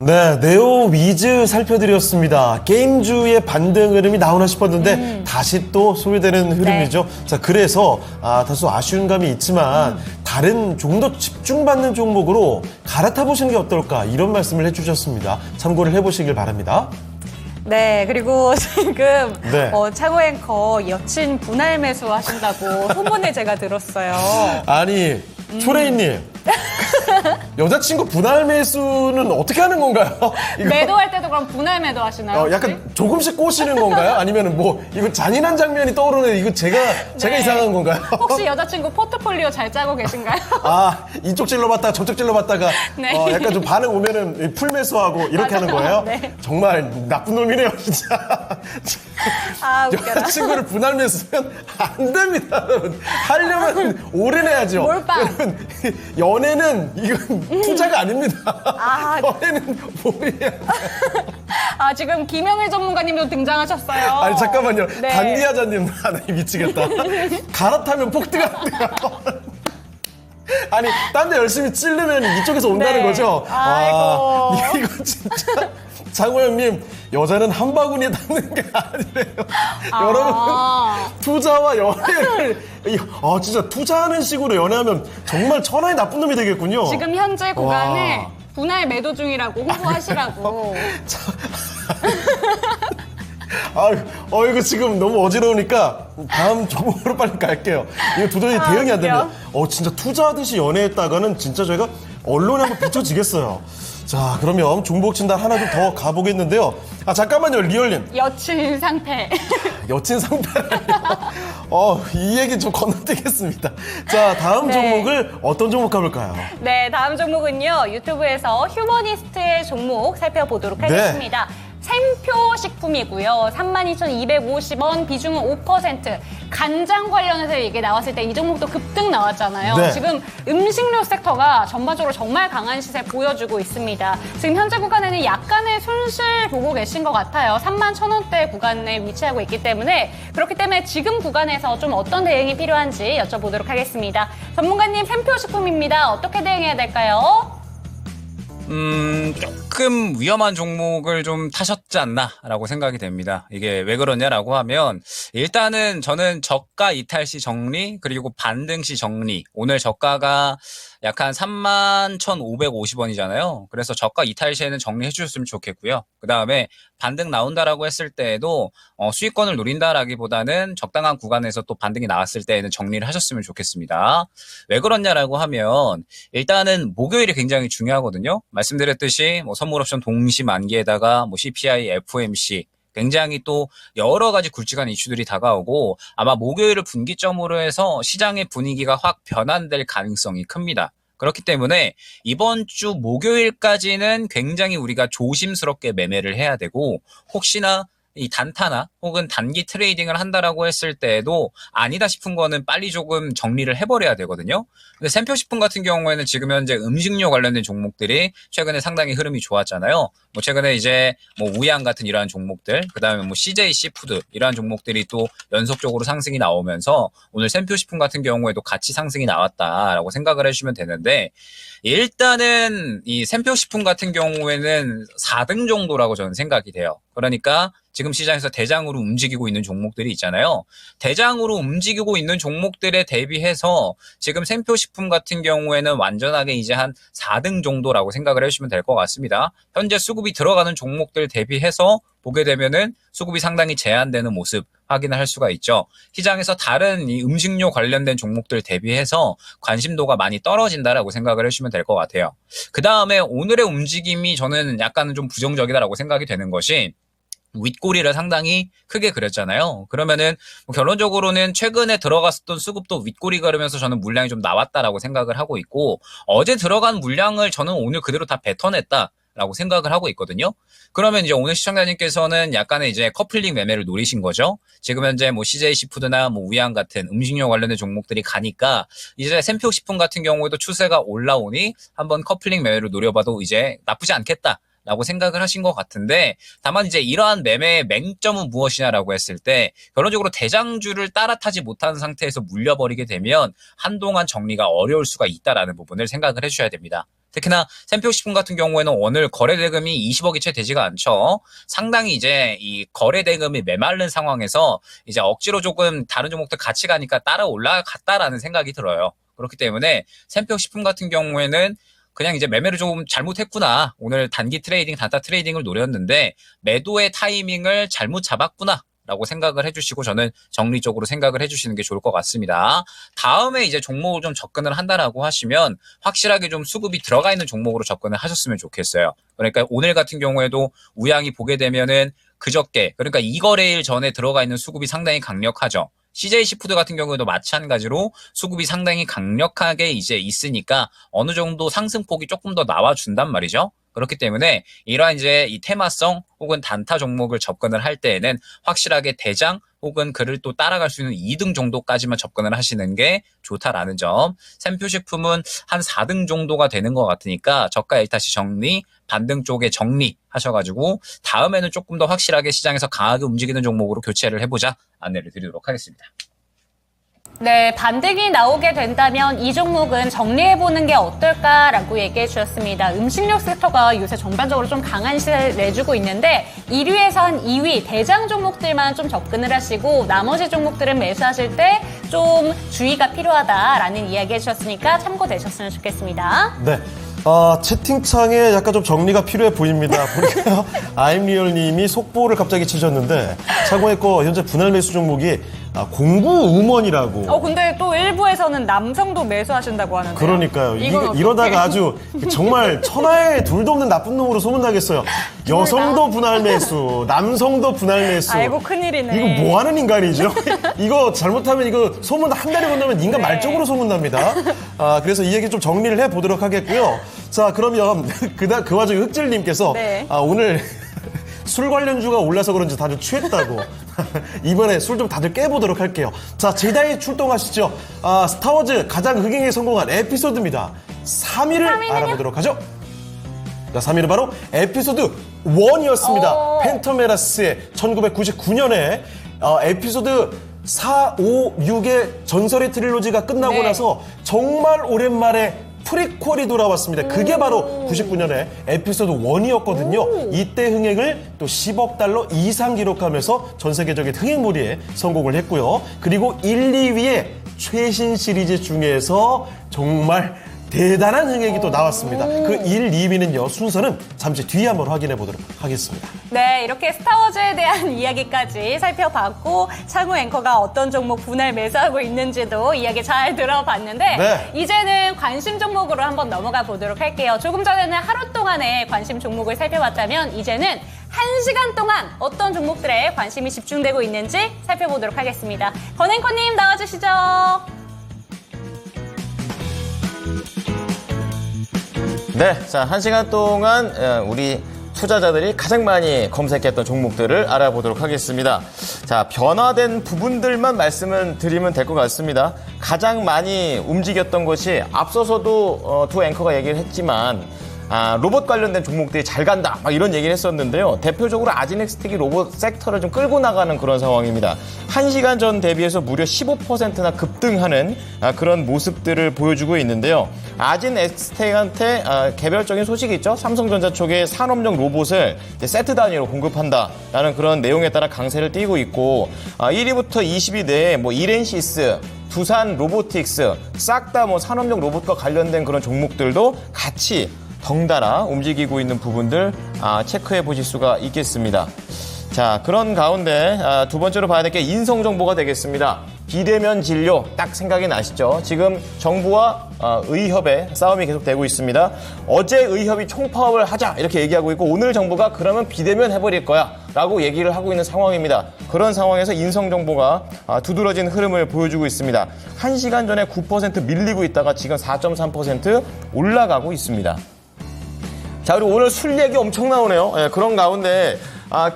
네, 네오위즈 살펴드렸습니다. 게임주의 반등 흐름이 나오나 싶었는데 다시 또 소외되는 흐름이죠. 자, 그래서 다소 아쉬운 감이 있지만 다른 좀 더 집중받는 종목으로 갈아타 보시는 게 어떨까 이런 말씀을 해주셨습니다. 참고를 해보시길 바랍니다. 네, 그리고 지금 네. 창호 앵커 여친 분할 매수 하신다고 소문을 제가 들었어요. 아니, 초레이님. 여자친구 분할 매수는 어떻게 하는 건가요? 이거 매도할 때도 그럼 분할 매도 하시나요? 약간 조금씩 꼬시는 건가요? 아니면 뭐 이거 잔인한 장면이 떠오르는 이거 제가 네. 이상한 건가요? 혹시 여자친구 포트폴리오 잘 짜고 계신가요? 이쪽 찔러봤다가 저쪽 찔러봤다가 네. 약간 좀 반응 오면은 풀 매수하고 이렇게 하는 거예요? 네. 정말 나쁜 놈이네요, 진짜. 아, 웃겨라. 여자친구를 분할 매수면 안 됩니다, 여러분. 하려면 오래 내야죠. 몰빵. 여러분, 연애는 이건 투자가 아닙니다. 아. 연애는 몰이야. 아, 지금 김영일 전문가님도 등장하셨어요. 아니 잠깐만요. 네. 단디하자님 나 미치겠다. 갈아타면 폭등한대요. 아니 딴 데 열심히 찌르면 이쪽에서 온다는 네. 거죠. 아이고. 이거 진짜 장호 형님 여자는 한 바구니에 담는 게 아니래요. 여러분 투자와 연애를 진짜 투자하는 식으로 연애하면 정말 천하의 나쁜 놈이 되겠군요. 지금 현재 구간을 와. 분할 매도 중이라고 홍보하시라고. 이거 지금 너무 어지러우니까 다음 종목으로 빨리 갈게요. 이거 도저히 대응이 안 됩니다. 진짜 투자하듯이 연애했다가는 진짜 저희가 언론에 한번 비춰지겠어요. 자, 그러면 중복 진단 하나 좀 더 가보겠는데요. 잠깐만요, 리얼님. 여친 상태. 여친 상태라뇨. 이 얘기 좀 건너뛰겠습니다. 자, 다음 네. 종목을 어떤 종목 가볼까요? 네, 다음 종목은요. 유튜브에서 휴머니스트의 종목 살펴보도록 하겠습니다. 샘표 식품이고요. 32,250원, 비중은 5%. 간장 관련해서 얘기 나왔을 때 이 종목도 급등 나왔잖아요. 네. 지금 음식료 섹터가 전반적으로 정말 강한 시세 보여주고 있습니다. 지금 현재 구간에는 약간의 손실 보고 계신 것 같아요. 31,000원대 구간에 위치하고 있기 때문에 그렇기 때문에 지금 구간에서 좀 어떤 대응이 필요한지 여쭤보도록 하겠습니다. 전문가님, 샘표 식품입니다. 어떻게 대응해야 될까요? 조금 위험한 종목을 좀 타셨지 않나라고 생각이 됩니다. 이게 왜 그러냐라고 하면 일단은 저는 저가 이탈 시 정리 그리고 반등 시 정리. 오늘 저가가 약 한 31,550원이잖아요. 그래서 저가 이탈 시에는 정리해 주셨으면 좋겠고요. 그 다음에 반등 나온다라고 했을 때에도 수익권을 노린다라기보다는 적당한 구간에서 또 반등이 나왔을 때에는 정리를 하셨으면 좋겠습니다. 왜 그러냐라고 하면 일단은 목요일이 굉장히 중요하거든요. 말씀드렸듯이 뭐 선물 옵션 동시 만기에다가 뭐 CPI, FOMC 굉장히 또 여러 가지 굵직한 이슈들이 다가오고 아마 목요일을 분기점으로 해서 시장의 분위기가 확 변환될 가능성이 큽니다. 그렇기 때문에 이번 주 목요일까지는 굉장히 우리가 조심스럽게 매매를 해야 되고 혹시나 이 단타나 혹은 단기 트레이딩을 한다라고 했을 때에도 아니다 싶은 거는 빨리 조금 정리를 해버려야 되거든요. 근데 샘표식품 같은 경우에는 지금 현재 음식료 관련된 종목들이 최근에 상당히 흐름이 좋았잖아요. 뭐 최근에 이제 뭐 우양 같은 이러한 종목들, 그다음에 뭐 CJ 시푸드 이러한 종목들이 또 연속적으로 상승이 나오면서 오늘 샘표식품 같은 경우에도 같이 상승이 나왔다라고 생각을 해주시면 되는데, 일단은 이 샘표식품 같은 경우에는 4등 정도라고 저는 생각이 돼요. 그러니까 지금 시장에서 대장으로 움직이고 있는 종목들이 있잖아요. 대장으로 움직이고 있는 종목들에 대비해서 지금 샘표식품 같은 경우에는 완전하게 이제 한 4등 정도라고 생각을 해주시면 될 것 같습니다. 현재 수급이 들어가는 종목들 대비해서 보게 되면은 수급이 상당히 제한되는 모습 확인을 할 수가 있죠. 시장에서 다른 이 음식료 관련된 종목들 대비해서 관심도가 많이 떨어진다라고 생각을 해주시면 될 것 같아요. 그 다음에 오늘의 움직임이 저는 약간은 좀 부정적이다라고 생각이 되는 것이, 윗꼬리를 상당히 크게 그렸잖아요. 그러면은 뭐 결론적으로는 최근에 들어갔었던 수급도 윗꼬리 그리면서 저는 물량이 좀 나왔다라고 생각을 하고 있고, 어제 들어간 물량을 저는 오늘 그대로 다 뱉어냈다라고 생각을 하고 있거든요. 그러면 이제 오늘 시청자님께서는 약간의 이제 커플링 매매를 노리신 거죠. 지금 현재 뭐 CJ 시푸드나 뭐 우양 같은 음식료 관련된 종목들이 가니까 이제 샘표식품 같은 경우에도 추세가 올라오니 한번 커플링 매매를 노려봐도 이제 나쁘지 않겠다 라고 생각을 하신 것 같은데, 다만 이제 이러한 매매의 맹점은 무엇이냐라고 했을 때, 결론적으로 대장주를 따라타지 못한 상태에서 물려버리게 되면 한동안 정리가 어려울 수가 있다라는 부분을 생각을 해주셔야 됩니다. 특히나 샘표식품 같은 경우에는 오늘 거래대금이 20억이 채 되지가 않죠. 상당히 이제 이 거래대금이 메마른 상황에서 이제 억지로 조금 다른 종목들 같이 가니까 따라 올라갔다라는 생각이 들어요. 그렇기 때문에 샘표식품 같은 경우에는 그냥 이제 매매를 좀 잘못했구나, 오늘 단기 트레이딩, 단타 트레이딩을 노렸는데 매도의 타이밍을 잘못 잡았구나 라고 생각을 해주시고, 저는 정리적으로 생각을 해주시는 게 좋을 것 같습니다. 다음에 이제 종목을 좀 접근을 한다라고 하시면 확실하게 좀 수급이 들어가 있는 종목으로 접근을 하셨으면 좋겠어요. 그러니까 오늘 같은 경우에도 우양이 보게 되면은 그저께, 그러니까 이 거래일 전에 들어가 있는 수급이 상당히 강력하죠. CJ 시푸드 같은 경우에도 마찬가지로 수급이 상당히 강력하게 이제 있으니까 어느 정도 상승폭이 조금 더 나와준단 말이죠. 그렇기 때문에 이러한 이제 이 테마성 혹은 단타 종목을 접근을 할 때에는 확실하게 대장 혹은 그를 또 따라갈 수 있는 2등 정도까지만 접근을 하시는 게 좋다라는 점. 샘표식품은 한 4등 정도가 되는 것 같으니까 저가 L타시 정리, 반등 쪽에 정리 하셔가지고 다음에는 조금 더 확실하게 시장에서 강하게 움직이는 종목으로 교체를 해보자 안내를 드리도록 하겠습니다. 네, 반등이 나오게 된다면 이 종목은 정리해보는 게 어떨까라고 얘기해 주셨습니다. 음식료 섹터가 요새 전반적으로 좀 강한 시세를 내주고 있는데 1위에서 한 2위 대장 종목들만 좀 접근을 하시고 나머지 종목들은 매수하실 때 좀 주의가 필요하다라는 이야기 해주셨으니까 참고되셨으면 좋겠습니다. 네. 채팅창에 약간 좀 정리가 필요해 보입니다. 보니까 아임리얼님이 속보를 갑자기 치셨는데 차고의 거 현재 분할 매수 종목이 공구음원이라고. 근데 또 일부에서는 남성도 매수하신다고 하는데. 그러니까요. 이건 이러다가 아주 정말 천하에 둘도 없는 나쁜 놈으로 소문나겠어요. 여성도 분할 매수, 남성도 분할 매수. 아이고 큰일이네. 이거 뭐 하는 인간이죠? 이거 잘못하면 이거 소문 한 달에 건너면 인간 네. 말종으로 소문납니다. 그래서 이 얘기 좀 정리를 해보도록 하겠고요. 자, 그러면 그 와중에 흑질님께서 네. 오늘 술 관련주가 올라서 그런지 다들 취했다고. 이번에 술 좀 다들 깨보도록 할게요. 자, 제다이 출동하시죠. 스타워즈 가장 흥행에 성공한 에피소드입니다. 3위를 알아보도록 하죠. 자, 3위는 바로 에피소드 1이었습니다. 팬텀에라스의 1999년에 에피소드 4, 5, 6의 전설의 트릴로지가 끝나고 네. 나서 정말 오랜만에 프리퀄이 돌아왔습니다. 그게 바로 99년에 에피소드 1이었거든요. 이때 흥행을 또 10억 달러 이상 기록하면서 전 세계적인 흥행몰이에 성공을 했고요. 그리고 1, 2위에 최신 시리즈 중에서 정말 대단한 흥행이 또 나왔습니다. 그 1, 2위는요, 순서는 잠시 뒤에 한번 확인해 보도록 하겠습니다. 네, 이렇게 스타워즈에 대한 이야기까지 살펴봤고 창우 앵커가 어떤 종목 분할 매수하고 있는지도 이야기 잘 들어봤는데 네. 이제는 관심 종목으로 한번 넘어가 보도록 할게요. 조금 전에는 하루 동안의 관심 종목을 살펴봤다면 이제는 1시간 동안 어떤 종목들에 관심이 집중되고 있는지 살펴보도록 하겠습니다. 권 앵커님 나와주시죠. 네, 자, 1시간 동안 우리 투자자들이 가장 많이 검색했던 종목들을 알아보도록 하겠습니다. 자, 변화된 부분들만 말씀을 드리면 될 것 같습니다. 가장 많이 움직였던 것이 앞서서도 두 앵커가 얘기를 했지만 로봇 관련된 종목들이 잘 간다 막 이런 얘기를 했었는데요. 대표적으로 아지넥스텍이 로봇 섹터를 좀 끌고 나가는 그런 상황입니다. 1시간 전 대비해서 무려 15%나 급등하는 그런 모습들을 보여주고 있는데요. 아지넥스텍한테 개별적인 소식이 있죠. 삼성전자 쪽에 산업용 로봇을 세트 단위로 공급한다라는 그런 내용에 따라 강세를 띠고 있고 1위부터 20위 내에 뭐 이렌시스, 두산 로보틱스 싹 다 뭐 산업용 로봇과 관련된 그런 종목들도 같이 덩달아 움직이고 있는 부분들 체크해 보실 수가 있겠습니다. 자, 그런 가운데 두 번째로 봐야 될 게 인성 정보가 되겠습니다. 비대면 진료 딱 생각이 나시죠? 지금 정부와 의협의 싸움이 계속되고 있습니다. 어제 의협이 총파업을 하자 이렇게 얘기하고 있고 오늘 정부가 그러면 비대면 해버릴 거야 라고 얘기를 하고 있는 상황입니다. 그런 상황에서 인성 정보가 두드러진 흐름을 보여주고 있습니다. 1시간 전에 9% 밀리고 있다가 지금 4.3% 올라가고 있습니다. 자, 그리고 오늘 술 얘기 엄청 나오네요. 예, 그런 가운데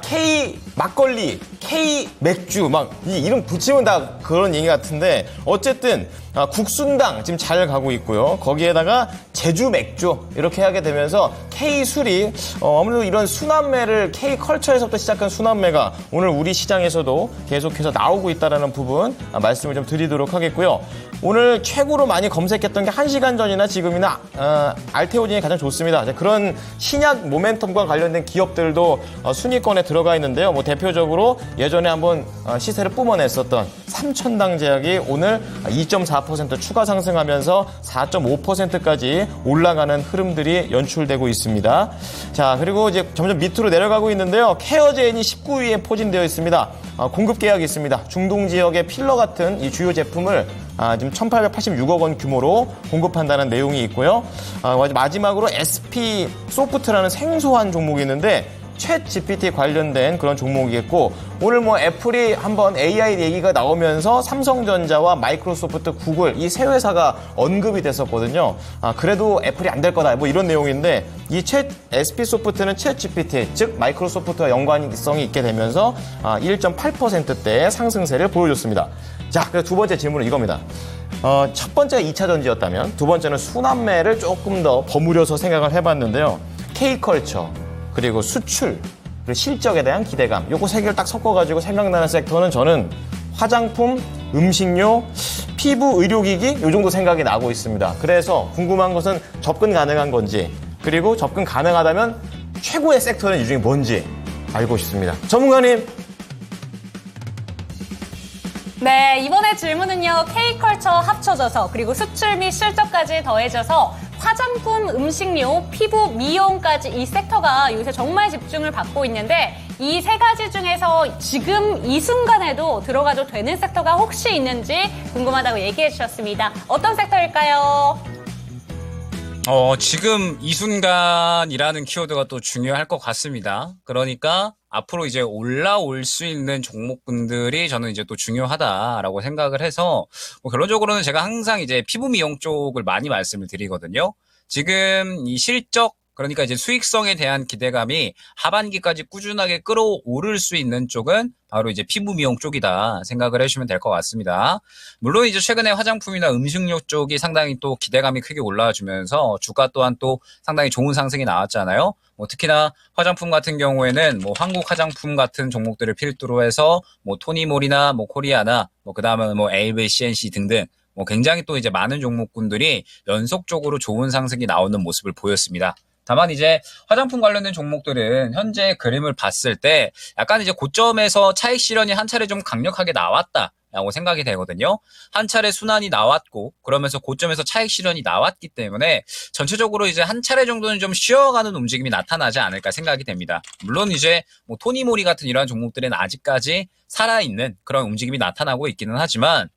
K 막걸리, K 맥주 막 이 이름 붙이면 다 그런 얘기 같은데 어쨌든 국순당 지금 잘 가고 있고요. 거기에다가 제주 맥주 이렇게 하게 되면서 K 술이 아무래도 이런 순환매를 K 컬처에서부터 시작한 순환매가 오늘 우리 시장에서도 계속해서 나오고 있다라는 부분 말씀을 좀 드리도록 하겠고요. 오늘 최고로 많이 검색했던 게 1시간 전이나 지금이나 알테오진이 가장 좋습니다. 그런 신약 모멘텀과 관련된 기업들도 순위권에 들어가 있는데요. 뭐 대표적으로 예전에 한번 시세를 뿜어냈었던 삼천당제약이 오늘 2.4% 추가 상승하면서 4.5%까지 올라가는 흐름들이 연출되고 있습니다. 자, 그리고 이제 점점 밑으로 내려가고 있는데요. 케어제인이 19위에 포진되어 있습니다. 공급 계약이 있습니다. 중동 지역의 필러 같은 이 주요 제품을 지금 1,886억 원 규모로 공급한다는 내용이 있고요. 마지막으로 SP 소프트라는 생소한 종목이 있는데 챗 GPT 관련된 그런 종목이겠고 오늘 뭐 애플이 한번 AI 얘기가 나오면서 삼성전자와 마이크로소프트, 구글 이 세 회사가 언급이 됐었거든요. 그래도 애플이 안 될 거다 뭐 이런 내용인데 이 SP 소프트는 챗 GPT 즉 마이크로소프트와 연관성이 있게 되면서 1.8%대의 상승세를 보여줬습니다. 자, 그래서 두 번째 질문은 이겁니다. 첫 번째가 2차 전지였다면 두 번째는 순환매를 조금 더 버무려서 생각을 해봤는데요. K컬처 그리고 수출, 그리고 실적에 대한 기대감 요거 세 개를 딱 섞어가지고 생각나는 섹터는 저는 화장품, 음식료, 피부, 의료기기 요 정도 생각이 나고 있습니다. 그래서 궁금한 것은 접근 가능한 건지 그리고 접근 가능하다면 최고의 섹터는 이 중에 뭔지 알고 싶습니다. 전문가님. 네, 이번에 질문은요. K컬처 합쳐져서 그리고 수출 및 실적까지 더해져서 화장품, 음식료, 피부, 미용까지 이 섹터가 요새 정말 집중을 받고 있는데 이 세 가지 중에서 지금 이 순간에도 들어가도 되는 섹터가 혹시 있는지 궁금하다고 얘기해 주셨습니다. 어떤 섹터일까요? 지금 이 순간이라는 키워드가 또 중요할 것 같습니다. 그러니까 앞으로 이제 올라올 수 있는 종목군들이 저는 이제 또 중요하다라고 생각을 해서 뭐 결론적으로는 제가 항상 이제 피부 미용 쪽을 많이 말씀을 드리거든요. 지금 이 실적 그러니까 이제 수익성에 대한 기대감이 하반기까지 꾸준하게 끌어오를 수 있는 쪽은 바로 이제 피부 미용 쪽이다 생각을 해주시면 될 것 같습니다. 물론 이제 최근에 화장품이나 음식료 쪽이 상당히 또 기대감이 크게 올라와주면서 주가 또한 또 상당히 좋은 상승이 나왔잖아요. 뭐 특히나 화장품 같은 경우에는 뭐 한국 화장품 같은 종목들을 필두로 해서 뭐 토니몰이나 뭐 코리아나 뭐 그다음에 뭐 LV, CNC 등등 뭐 굉장히 또 이제 많은 종목군들이 연속적으로 좋은 상승이 나오는 모습을 보였습니다. 다만 이제 화장품 관련된 종목들은 현재 그림을 봤을 때 약간 이제 고점에서 차익 실현이 한 차례 좀 강력하게 나왔다라고 생각이 되거든요. 한 차례 순환이 나왔고 그러면서 고점에서 차익 실현이 나왔기 때문에 전체적으로 이제 한 차례 정도는 좀 쉬어가는 움직임이 나타나지 않을까 생각이 됩니다. 물론 이제 뭐 토니모리 같은 이러한 종목들은 아직까지 살아있는 그런 움직임이 나타나고 있기는 하지만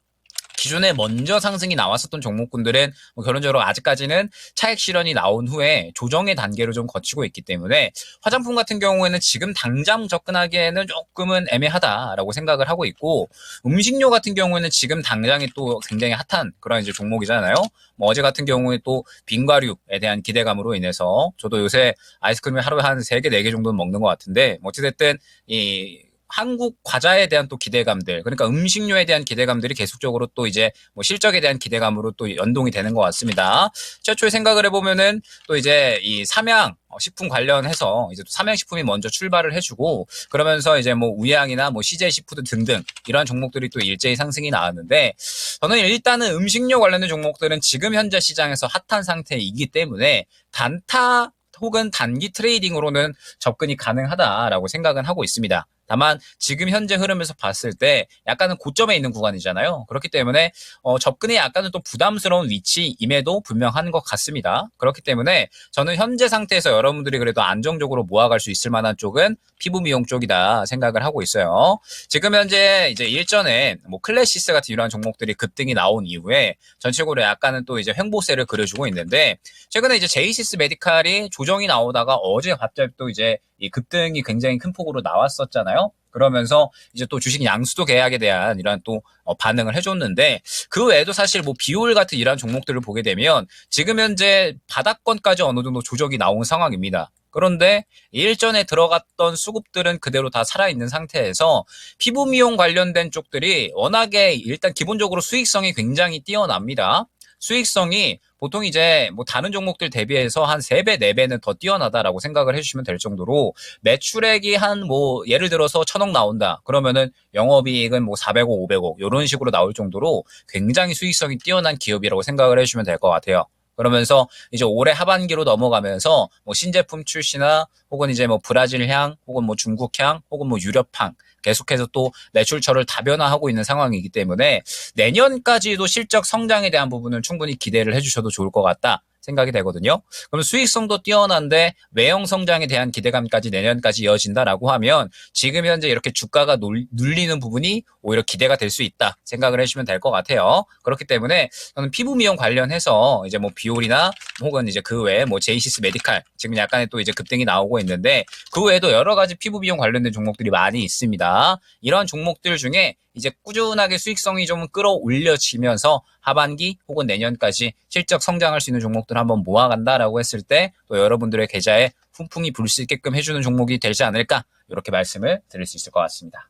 기존에 먼저 상승이 나왔었던 종목군들은 뭐 결론적으로 아직까지는 차익 실현이 나온 후에 조정의 단계로 좀 거치고 있기 때문에 화장품 같은 경우에는 지금 당장 접근하기에는 조금은 애매하다라고 생각을 하고 있고, 음식료 같은 경우에는 지금 당장에 또 굉장히 핫한 그런 이제 종목이잖아요. 뭐 어제 같은 경우에 또 빙과류에 대한 기대감으로 인해서 저도 요새 아이스크림을 하루에 한 3개, 4개 정도는 먹는 것 같은데, 뭐 어찌됐든 이 한국 과자에 대한 또 기대감들, 그러니까 음식료에 대한 기대감들이 계속적으로 또 이제 뭐 실적에 대한 기대감으로 또 연동이 되는 것 같습니다. 최초에 생각을 해보면은 또 이제 이 삼양 식품 관련해서 이제 또 삼양식품이 먼저 출발을 해주고, 그러면서 이제 뭐 우양이나 뭐 CJ 시푸드 등등 이러한 종목들이 또 일제히 상승이 나왔는데, 저는 일단은 음식료 관련된 종목들은 지금 현재 시장에서 핫한 상태이기 때문에 단타 혹은 단기 트레이딩으로는 접근이 가능하다라고 생각은 하고 있습니다. 다만 지금 현재 흐름에서 봤을 때 약간은 고점에 있는 구간이잖아요. 그렇기 때문에 접근이 약간은 또 부담스러운 위치임에도 분명한 것 같습니다. 그렇기 때문에 저는 현재 상태에서 여러분들이 그래도 안정적으로 모아갈 수 있을 만한 쪽은 피부 미용 쪽이다 생각을 하고 있어요. 지금 현재 이제 일전에 뭐 클래시스 같은 이러한 종목들이 급등이 나온 이후에 전체적으로 약간은 또 이제 횡보세를 그려주고 있는데, 최근에 이제 제이시스 메디칼이 조정이 나오다가 어제 갑자기 또 이제 이 급등이 굉장히 큰 폭으로 나왔었잖아요. 그러면서 이제 또 주식 양수도 계약에 대한 이러한 또 반응을 해줬는데, 그 외에도 사실 뭐 비올 같은 이러한 종목들을 보게 되면 지금 현재 바닥권까지 어느 정도 조정이 나온 상황입니다. 그런데 일전에 들어갔던 수급들은 그대로 다 살아있는 상태에서 피부 미용 관련된 쪽들이 워낙에 일단 기본적으로 수익성이 굉장히 뛰어납니다. 수익성이 보통 이제 뭐 다른 종목들 대비해서 한 3배, 4배는 더 뛰어나다라고 생각을 해주시면 될 정도로, 매출액이 한 뭐 예를 들어서 1,000억 나온다 그러면은 영업이익은 뭐 400억, 500억 이런 식으로 나올 정도로 굉장히 수익성이 뛰어난 기업이라고 생각을 해주시면 될 것 같아요. 그러면서 이제 올해 하반기로 넘어가면서 뭐 신제품 출시나 혹은 이제 뭐 브라질향 혹은 뭐 중국향 혹은 뭐 유럽향 계속해서 또 매출처를 다변화하고 있는 상황이기 때문에 내년까지도 실적 성장에 대한 부분은 충분히 기대를 해주셔도 좋을 것 같다 생각이 되거든요. 그럼 수익성도 뛰어난데 외형 성장에 대한 기대감까지 내년까지 이어진다라고 하면 지금 현재 이렇게 주가가 눌리는 부분이 오히려 기대가 될 수 있다 생각을 해주시면 될 것 같아요. 그렇기 때문에 저는 피부 미용 관련해서 이제 뭐 비올이나 혹은 이제 그 외에 뭐 제이시스 메디칼 지금 약간의 또 이제 급등이 나오고 있는데, 그 외에도 여러 가지 피부 미용 관련된 종목들이 많이 있습니다. 이런 종목들 중에 이제 꾸준하게 수익성이 좀 끌어올려지면서 하반기 혹은 내년까지 실적 성장할 수 있는 종목들 한번 모아간다라고 했을 때 또 여러분들의 계좌에 훈풍이 불 수 있게끔 해주는 종목이 되지 않을까, 이렇게 말씀을 드릴 수 있을 것 같습니다.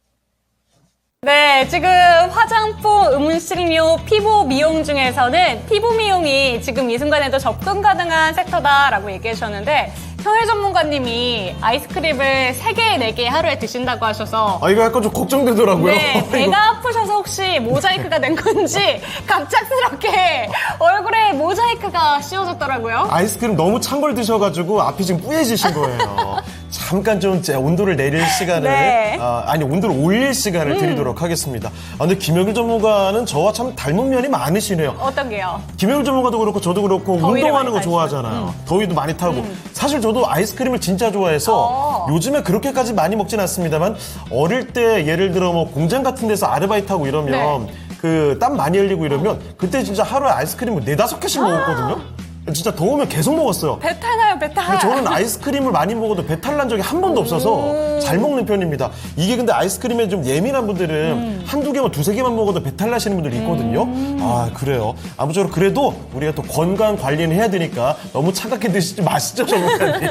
네, 지금 화장품, 음식료, 피부 미용 중에서는 피부 미용이 지금 이 순간에도 접근 가능한 섹터다라고 얘기해 주셨는데, 형일 전문가님이 아이스크림을 3개, 4개 하루에 드신다고 하셔서 이거 약간 좀 걱정되더라고요. 네, 배가 아프셔서 혹시 모자이크가 된 건지 갑작스럽게 얼굴에 모자이크가 씌워졌더라고요. 아이스크림 너무 찬 걸 드셔가지고 앞이 지금 뿌얘지신 거예요. 잠깐 좀 온도를 내릴 시간을, 네. 아니 온도를 올릴 시간을 드리도록 하겠습니다. 근데 김영일 전문가는 저와 참 닮은 면이 많으시네요. 어떤 게요? 김영일 전문가도 그렇고 저도 그렇고 더위를 운동하는 거 많이 좋아하잖아요. 더위도 많이 타고. 사실 저도 아이스크림을 진짜 좋아해서 요즘에 그렇게까지 많이 먹진 않습니다만, 어릴 때 예를 들어 뭐 공장 같은 데서 아르바이트하고 이러면 그 땀 많이 흘리고 이러면 그때 진짜 하루에 아이스크림을 4-5개씩 먹었거든요. 진짜 더우면 계속 먹었어요. 배탈 나요, 배탈. 근데 저는 아이스크림을 많이 먹어도 배탈 난 적이 한 번도 없어서 잘 먹는 편입니다. 이게 근데 아이스크림에 좀 예민한 분들은 한두 개만, 2-3개만 먹어도 배탈 나시는 분들이 있거든요. 아, 그래요. 아무쪼록 그래도 우리가 또 건강 관리는 해야 되니까 너무 차갑게 드시지 마시죠, 전문가님.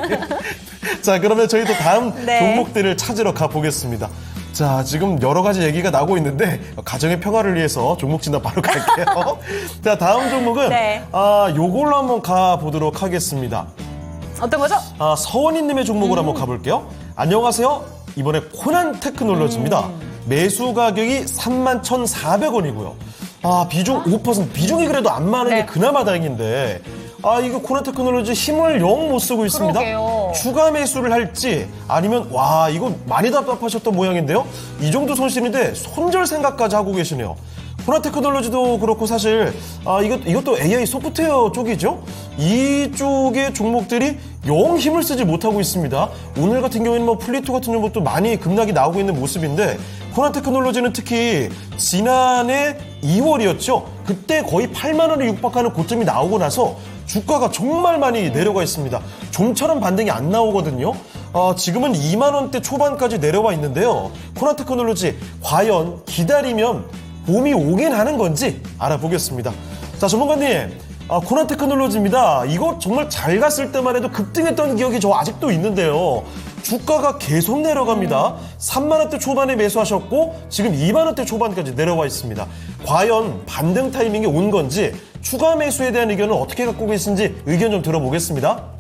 자, 그러면 저희도 다음 네. 종목들을 찾으러 가보겠습니다. 자, 지금 여러 가지 얘기가 나오고 있는데 가정의 평화를 위해서 종목 진단 바로 갈게요. 자, 다음 종목은 네. 요걸로 한번 가보도록 하겠습니다. 어떤 거죠? 서원희님의 종목을 한번 가볼게요. 안녕하세요. 이번에 코난 테크놀로지입니다. 매수 가격이 31,400원이고요. 비중 5%. 비중이 그래도 안 많은 게 네. 그나마 다행인데, 이거 코난 테크놀로지 힘을 영 못 쓰고 있습니다. 그러게요. 추가 매수를 할지 아니면 이거 많이 답답하셨던 모양인데요. 이 정도 손실인데 손절 생각까지 하고 계시네요. 코나 테크놀로지도 그렇고 사실 이것도 AI 소프트웨어 쪽이죠. 이쪽의 종목들이 영 힘을 쓰지 못하고 있습니다. 오늘 같은 경우에는 뭐 플리토 같은 종목도 많이 급락이 나오고 있는 모습인데 코나 테크놀로지는 특히 지난해 2월이었죠. 그때 거의 8만 원에 육박하는 고점이 나오고 나서 주가가 정말 많이 내려가 있습니다. 좀처럼 반등이 안 나오거든요. 지금은 2만 원대 초반까지 내려와 있는데요. 코나 테크놀로지 과연 기다리면 봄이 오긴 하는 건지 알아보겠습니다. 자, 전문가님, 코나 테크놀로지입니다. 이거 정말 잘 갔을 때만 해도 급등했던 기억이 저 아직도 있는데요. 주가가 계속 내려갑니다. 3만 원대 초반에 매수하셨고 지금 2만 원대 초반까지 내려와 있습니다. 과연 반등 타이밍이 온 건지 추가 매수에 대한 의견은 어떻게 갖고 계신지 의견 좀 들어보겠습니다.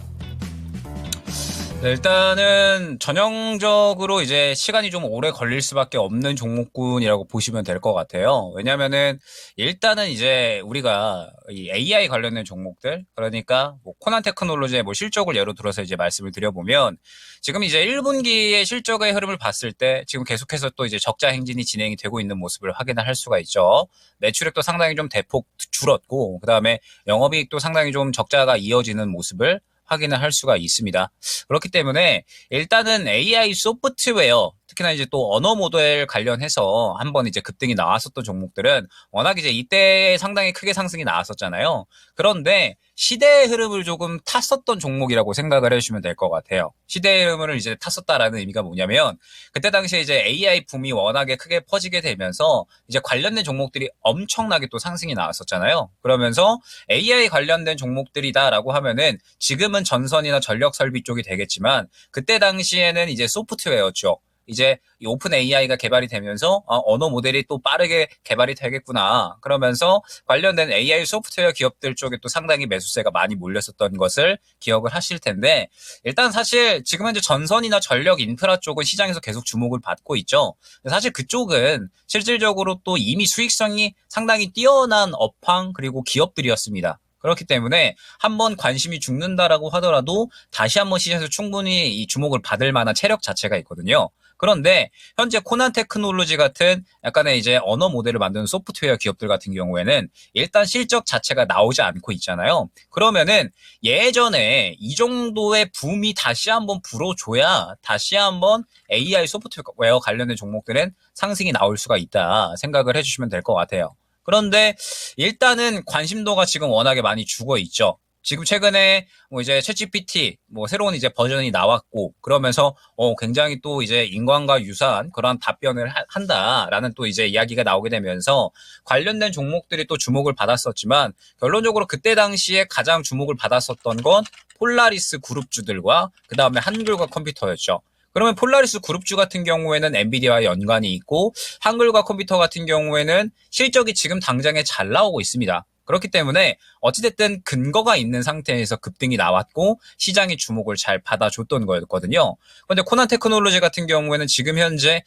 네, 일단은 전형적으로 이제 시간이 좀 오래 걸릴 수밖에 없는 종목군이라고 보시면 될 것 같아요. 왜냐면은 일단은 이제 우리가 이 AI 관련된 종목들, 그러니까 뭐 코난 테크놀로지의 뭐 실적을 예로 들어서 이제 말씀을 드려보면 지금 이제 1분기의 실적의 흐름을 봤을 때 지금 계속해서 또 이제 적자 행진이 진행이 되고 있는 모습을 확인을 할 수가 있죠. 매출액도 상당히 좀 대폭 줄었고, 그 다음에 영업이익도 상당히 좀 적자가 이어지는 모습을 확인을 할 수가 있습니다. 그렇기 때문에 일단은 AI 소프트웨어, 특히나 이제 또 언어 모델 관련해서 한번 이제 급등이 나왔었던 종목들은 워낙 이제 이때 상당히 크게 상승이 나왔었잖아요. 그런데 시대의 흐름을 조금 탔었던 종목이라고 생각을 해주시면 될 것 같아요. 시대의 흐름을 이제 탔었다라는 의미가 뭐냐면 그때 당시에 이제 AI 붐이 워낙에 크게 퍼지게 되면서 이제 관련된 종목들이 엄청나게 또 상승이 나왔었잖아요. 그러면서 AI 관련된 종목들이다라고 하면은 지금은 전선이나 전력 설비 쪽이 되겠지만 그때 당시에는 이제 소프트웨어 쪽, 이제 이 오픈 AI가 개발이 되면서 언어 모델이 또 빠르게 개발이 되겠구나. 그러면서 관련된 AI 소프트웨어 기업들 쪽에 또 상당히 매수세가 많이 몰렸었던 것을 기억을 하실 텐데, 일단 사실 지금 현재 전선이나 전력 인프라 쪽은 시장에서 계속 주목을 받고 있죠. 사실 그쪽은 실질적으로 또 이미 수익성이 상당히 뛰어난 업황 그리고 기업들이었습니다. 그렇기 때문에 한번 관심이 죽는다라고 하더라도 다시 한번 시장에서 충분히 이 주목을 받을 만한 체력 자체가 있거든요. 그런데 현재 코난 테크놀로지 같은 약간의 이제 언어 모델을 만드는 소프트웨어 기업들 같은 경우에는 일단 실적 자체가 나오지 않고 있잖아요. 그러면은 예전에 이 정도의 붐이 다시 한번 불어줘야 다시 한번 AI 소프트웨어 관련된 종목들은 상승이 나올 수가 있다 생각을 해주시면 될 것 같아요. 그런데 일단은 관심도가 지금 워낙에 많이 죽어 있죠. 지금 최근에 뭐 이제 챗GPT 뭐 새로운 이제 버전이 나왔고 그러면서 굉장히 또 이제 인간과 유사한 그런 답변을 한다라는 또 이제 이야기가 나오게 되면서 관련된 종목들이 또 주목을 받았었지만 결론적으로 그때 당시에 가장 주목을 받았었던 건 폴라리스 그룹주들과 그 다음에 한글과 컴퓨터였죠. 그러면 폴라리스 그룹주 같은 경우에는 엔비디아와 연관이 있고 한글과 컴퓨터 같은 경우에는 실적이 지금 당장에 잘 나오고 있습니다. 그렇기 때문에 어찌됐든 근거가 있는 상태에서 급등이 나왔고 시장이 주목을 잘 받아줬던 거였거든요. 그런데 코난 테크놀로지 같은 경우에는 지금 현재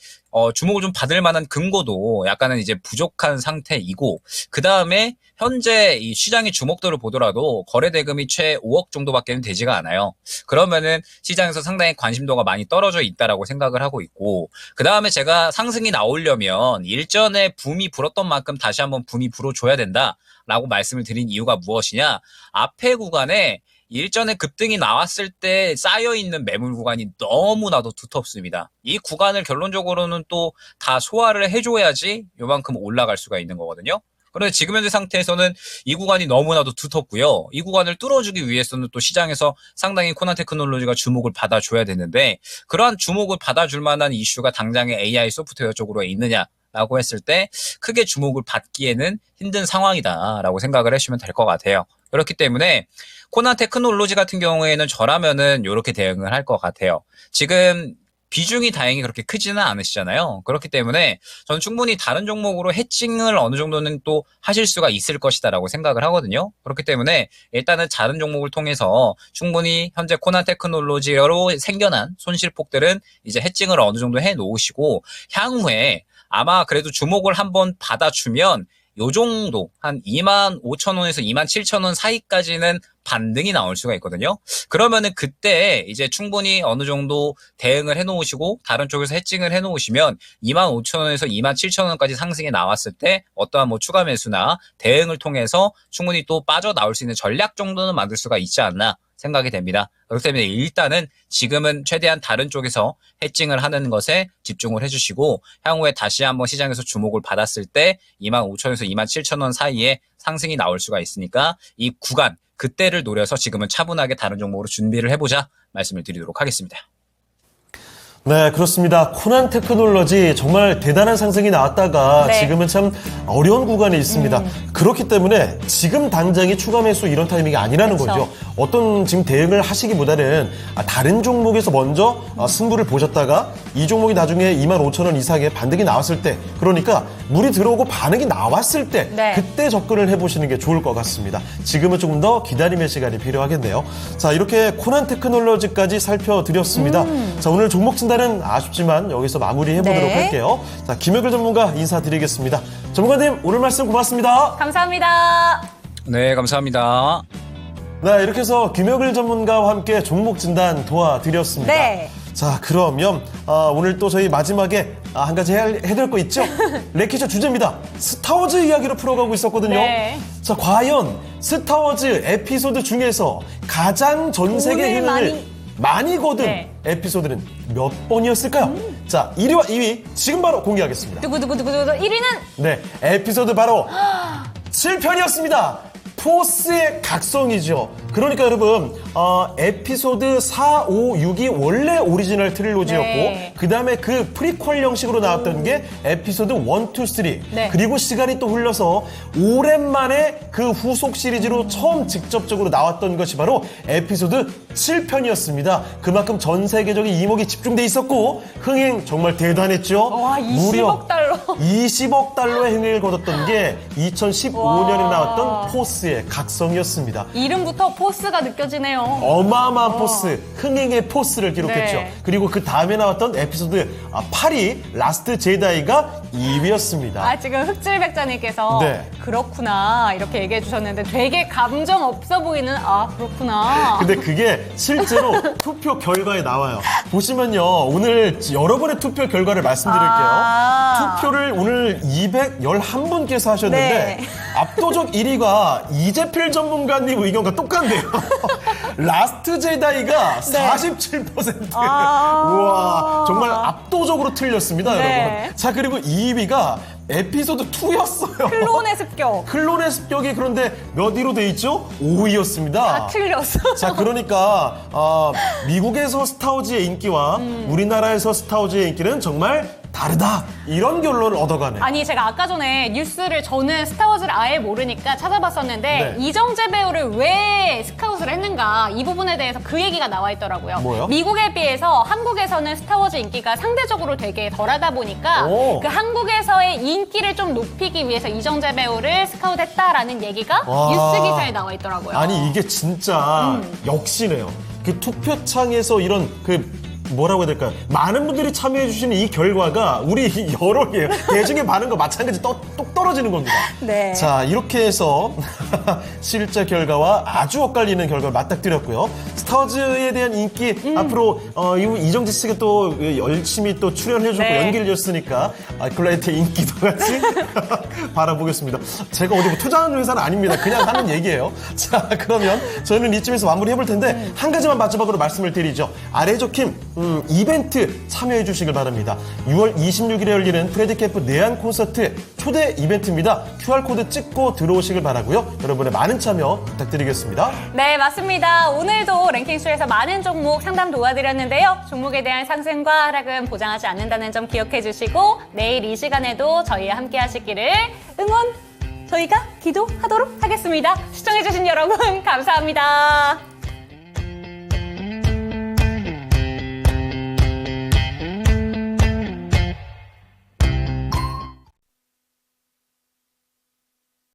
주목을 좀 받을 만한 근거도 약간은 이제 부족한 상태이고, 그 다음에 현재 이 시장의 주목도를 보더라도 거래 대금이 채 5억 정도밖에는 되지가 않아요. 그러면은 시장에서 상당히 관심도가 많이 떨어져 있다라고 생각을 하고 있고, 그 다음에 제가 상승이 나오려면 일전에 붐이 불었던 만큼 다시 한번 붐이 불어줘야 된다라고 말씀을 드린 이유가 무엇이냐? 앞에 구간에 일전에 급등이 나왔을 때 쌓여있는 매물 구간이 너무나도 두텁습니다. 이 구간을 결론적으로는 또 다 소화를 해줘야지 요만큼 올라갈 수가 있는 거거든요. 그런데 지금 현재 상태에서는 이 구간이 너무나도 두텁고요. 이 구간을 뚫어주기 위해서는 또 시장에서 상당히 코난 테크놀로지가 주목을 받아줘야 되는데, 그러한 주목을 받아줄 만한 이슈가 당장의 AI 소프트웨어 쪽으로 있느냐? 라고 했을 때 크게 주목을 받기에는 힘든 상황이다라고 생각을 해주시면 될 것 같아요. 그렇기 때문에 코난 테크놀로지 같은 경우에는 저라면은 이렇게 대응을 할 것 같아요. 지금 비중이 다행히 그렇게 크지는 않으시잖아요. 그렇기 때문에 저는 충분히 다른 종목으로 해칭을 어느 정도는 또 하실 수가 있을 것이다라고 생각을 하거든요. 그렇기 때문에 일단은 다른 종목을 통해서 충분히 현재 코난 테크놀로지로 생겨난 손실폭들은 이제 해칭을 어느 정도 해 놓으시고, 향후에 아마 그래도 주목을 한번 받아주면 요 정도 한 25,000원에서 27,000원 사이까지는 반등이 나올 수가 있거든요. 그러면은 그때 이제 충분히 어느 정도 대응을 해놓으시고 다른 쪽에서 해칭을 해놓으시면 25,000원에서 27,000원까지 상승이 나왔을 때 어떠한 뭐 추가 매수나 대응을 통해서 충분히 또 빠져나올 수 있는 전략 정도는 만들 수가 있지 않나 생각이 됩니다. 그렇기 때문에 일단은 지금은 최대한 다른 쪽에서 해칭을 하는 것에 집중을 해주시고 향후에 다시 한번 시장에서 주목을 받았을 때 25,000원에서 27,000원 사이에 상승이 나올 수가 있으니까 이 구간 그때를 노려서 지금은 차분하게 다른 종목으로 준비를 해보자 말씀을 드리도록 하겠습니다. 네, 그렇습니다. 코난 테크놀로지 정말 대단한 상승이 나왔다가 네. 지금은 참 어려운 구간에 있습니다. 그렇기 때문에 지금 당장이 추가 매수 이런 타이밍이 아니라는 그렇죠. 거죠. 어떤 지금 대응을 하시기보다는 다른 종목에서 먼저 승부를 보셨다가 이 종목이 나중에 25,000원 이상의 반등이 나왔을 때, 그러니까 물이 들어오고 반응이 나왔을 때 네. 그때 접근을 해보시는 게 좋을 것 같습니다. 지금은 조금 더 기다림의 시간이 필요하겠네요. 자, 이렇게 코난 테크놀로지까지 살펴드렸습니다. 자, 오늘 종목 진단은 아쉽지만 여기서 마무리해보도록 네. 할게요. 자, 김혁일 전문가 인사드리겠습니다. 전문가님, 오늘 말씀 고맙습니다. 감사합니다. 네, 감사합니다. 네, 이렇게 해서 김혁일 전문가와 함께 종목 진단 도와드렸습니다. 네. 자, 그러면 오늘 또 저희 마지막에 한 가지 해드릴 거 있죠? 레키쇼 주제입니다. 스타워즈 이야기로 풀어가고 있었거든요. 네. 자, 과연 스타워즈 에피소드 중에서 가장 전 세계 돈을 흥행을 많이 거둔 네. 에피소드는 몇 번이었을까요? 자, 1위와 2위 지금 바로 공개하겠습니다. 두구두구두구두구 1위는 네, 에피소드 바로 7편이었습니다. 포스의 각성이죠. 그러니까 여러분, 에피소드 4, 5, 6이 원래 오리지널 트릴로지였고, 네. 그 다음에 그 프리퀄 형식으로 나왔던 게 에피소드 1, 2, 3. 네. 그리고 시간이 또 흘러서 오랜만에 그 후속 시리즈로 처음 직접적으로 나왔던 것이 바로 에피소드 7편이었습니다. 그만큼 전 세계적인 이목이 집중돼 있었고, 흥행 정말 대단했죠. 와, 20억 달러. 20억 달러의 흥행을 거뒀던 게 2015년에 와. 나왔던 포스의 각성이었습니다. 이름부터 포스가 느껴지네요. 어마어마한 포스, 흥행의 포스를 기록했죠. 네. 그리고 그 다음에 나왔던 에피소드 8위 라스트 제다이가 2위였습니다. 지금 흑질백자님께서 네. 그렇구나 이렇게 얘기해 주셨는데 되게 감정 없어 보이는 그렇구나. 근데 그게 실제로 투표 결과에 나와요. 보시면요. 오늘 여러분의 투표 결과를 말씀드릴게요. 투표를 오늘 211분께서 하셨는데 네. 압도적 1위가 이재필 전문가님 의견과 똑같네요. 라스트 제다이가 네. 47%. 우와, 정말 압도적으로 틀렸습니다, 네. 여러분. 자, 그리고 2위가 에피소드 2였어요. 클론의 습격. 클론의 습격이 그런데 몇 위로 돼 있죠? 5위였습니다. 다 틀렸어. 자, 그러니까 미국에서 스타워즈의 인기와 우리나라에서 스타워즈의 인기는 정말 다르다. 이런 결론을 얻어가네. 아니 제가 아까 전에 뉴스를 저는 스타워즈를 아예 모르니까 찾아봤었는데 네. 이정재 배우를 왜 스카웃을 했는가 이 부분에 대해서 그 얘기가 나와 있더라고요. 뭐요? 미국에 비해서 한국에서는 스타워즈 인기가 상대적으로 되게 덜하다 보니까 오. 그 한국에서의 인기를 좀 높이기 위해서 이정재 배우를 스카웃했다라는 얘기가 와. 뉴스 기사에 나와 있더라고요. 아니, 이게 진짜 역시네요. 그 투표창에서 이런 뭐라고 해야 될까요? 많은 분들이 참여해주시는 이 결과가 우리 여러 개 대중의 반응과 마찬가지 똑 떨어지는 겁니다. 네. 자, 이렇게 해서 실제 결과와 아주 엇갈리는 결과를 맞닥뜨렸고요. 스타워즈에 대한 인기 앞으로 이정재 씨가 또 열심히 또 출연해주고 네. 연기를 줬으니까 글라이트의 인기도 같이 바라보겠습니다. 제가 어디 뭐 투자하는 회사는 아닙니다. 그냥 하는 얘기예요. 자, 그러면 저희는 이쯤에서 마무리해볼 텐데 한 가지만 마지막으로 말씀을 드리죠. 아래 적힌 이벤트 참여해 주시길 바랍니다. 6월 26일에 열리는 프레디캠프 내한 콘서트 초대 이벤트입니다. QR코드 찍고 들어오시길 바라고요. 여러분의 많은 참여 부탁드리겠습니다. 네, 맞습니다. 오늘도 랭킹쇼에서 많은 종목 상담 도와드렸는데요. 종목에 대한 상승과 하락은 보장하지 않는다는 점 기억해 주시고 내일 이 시간에도 저희와 함께 하시기를 저희가 기도하도록 하겠습니다. 시청해 주신 여러분 감사합니다.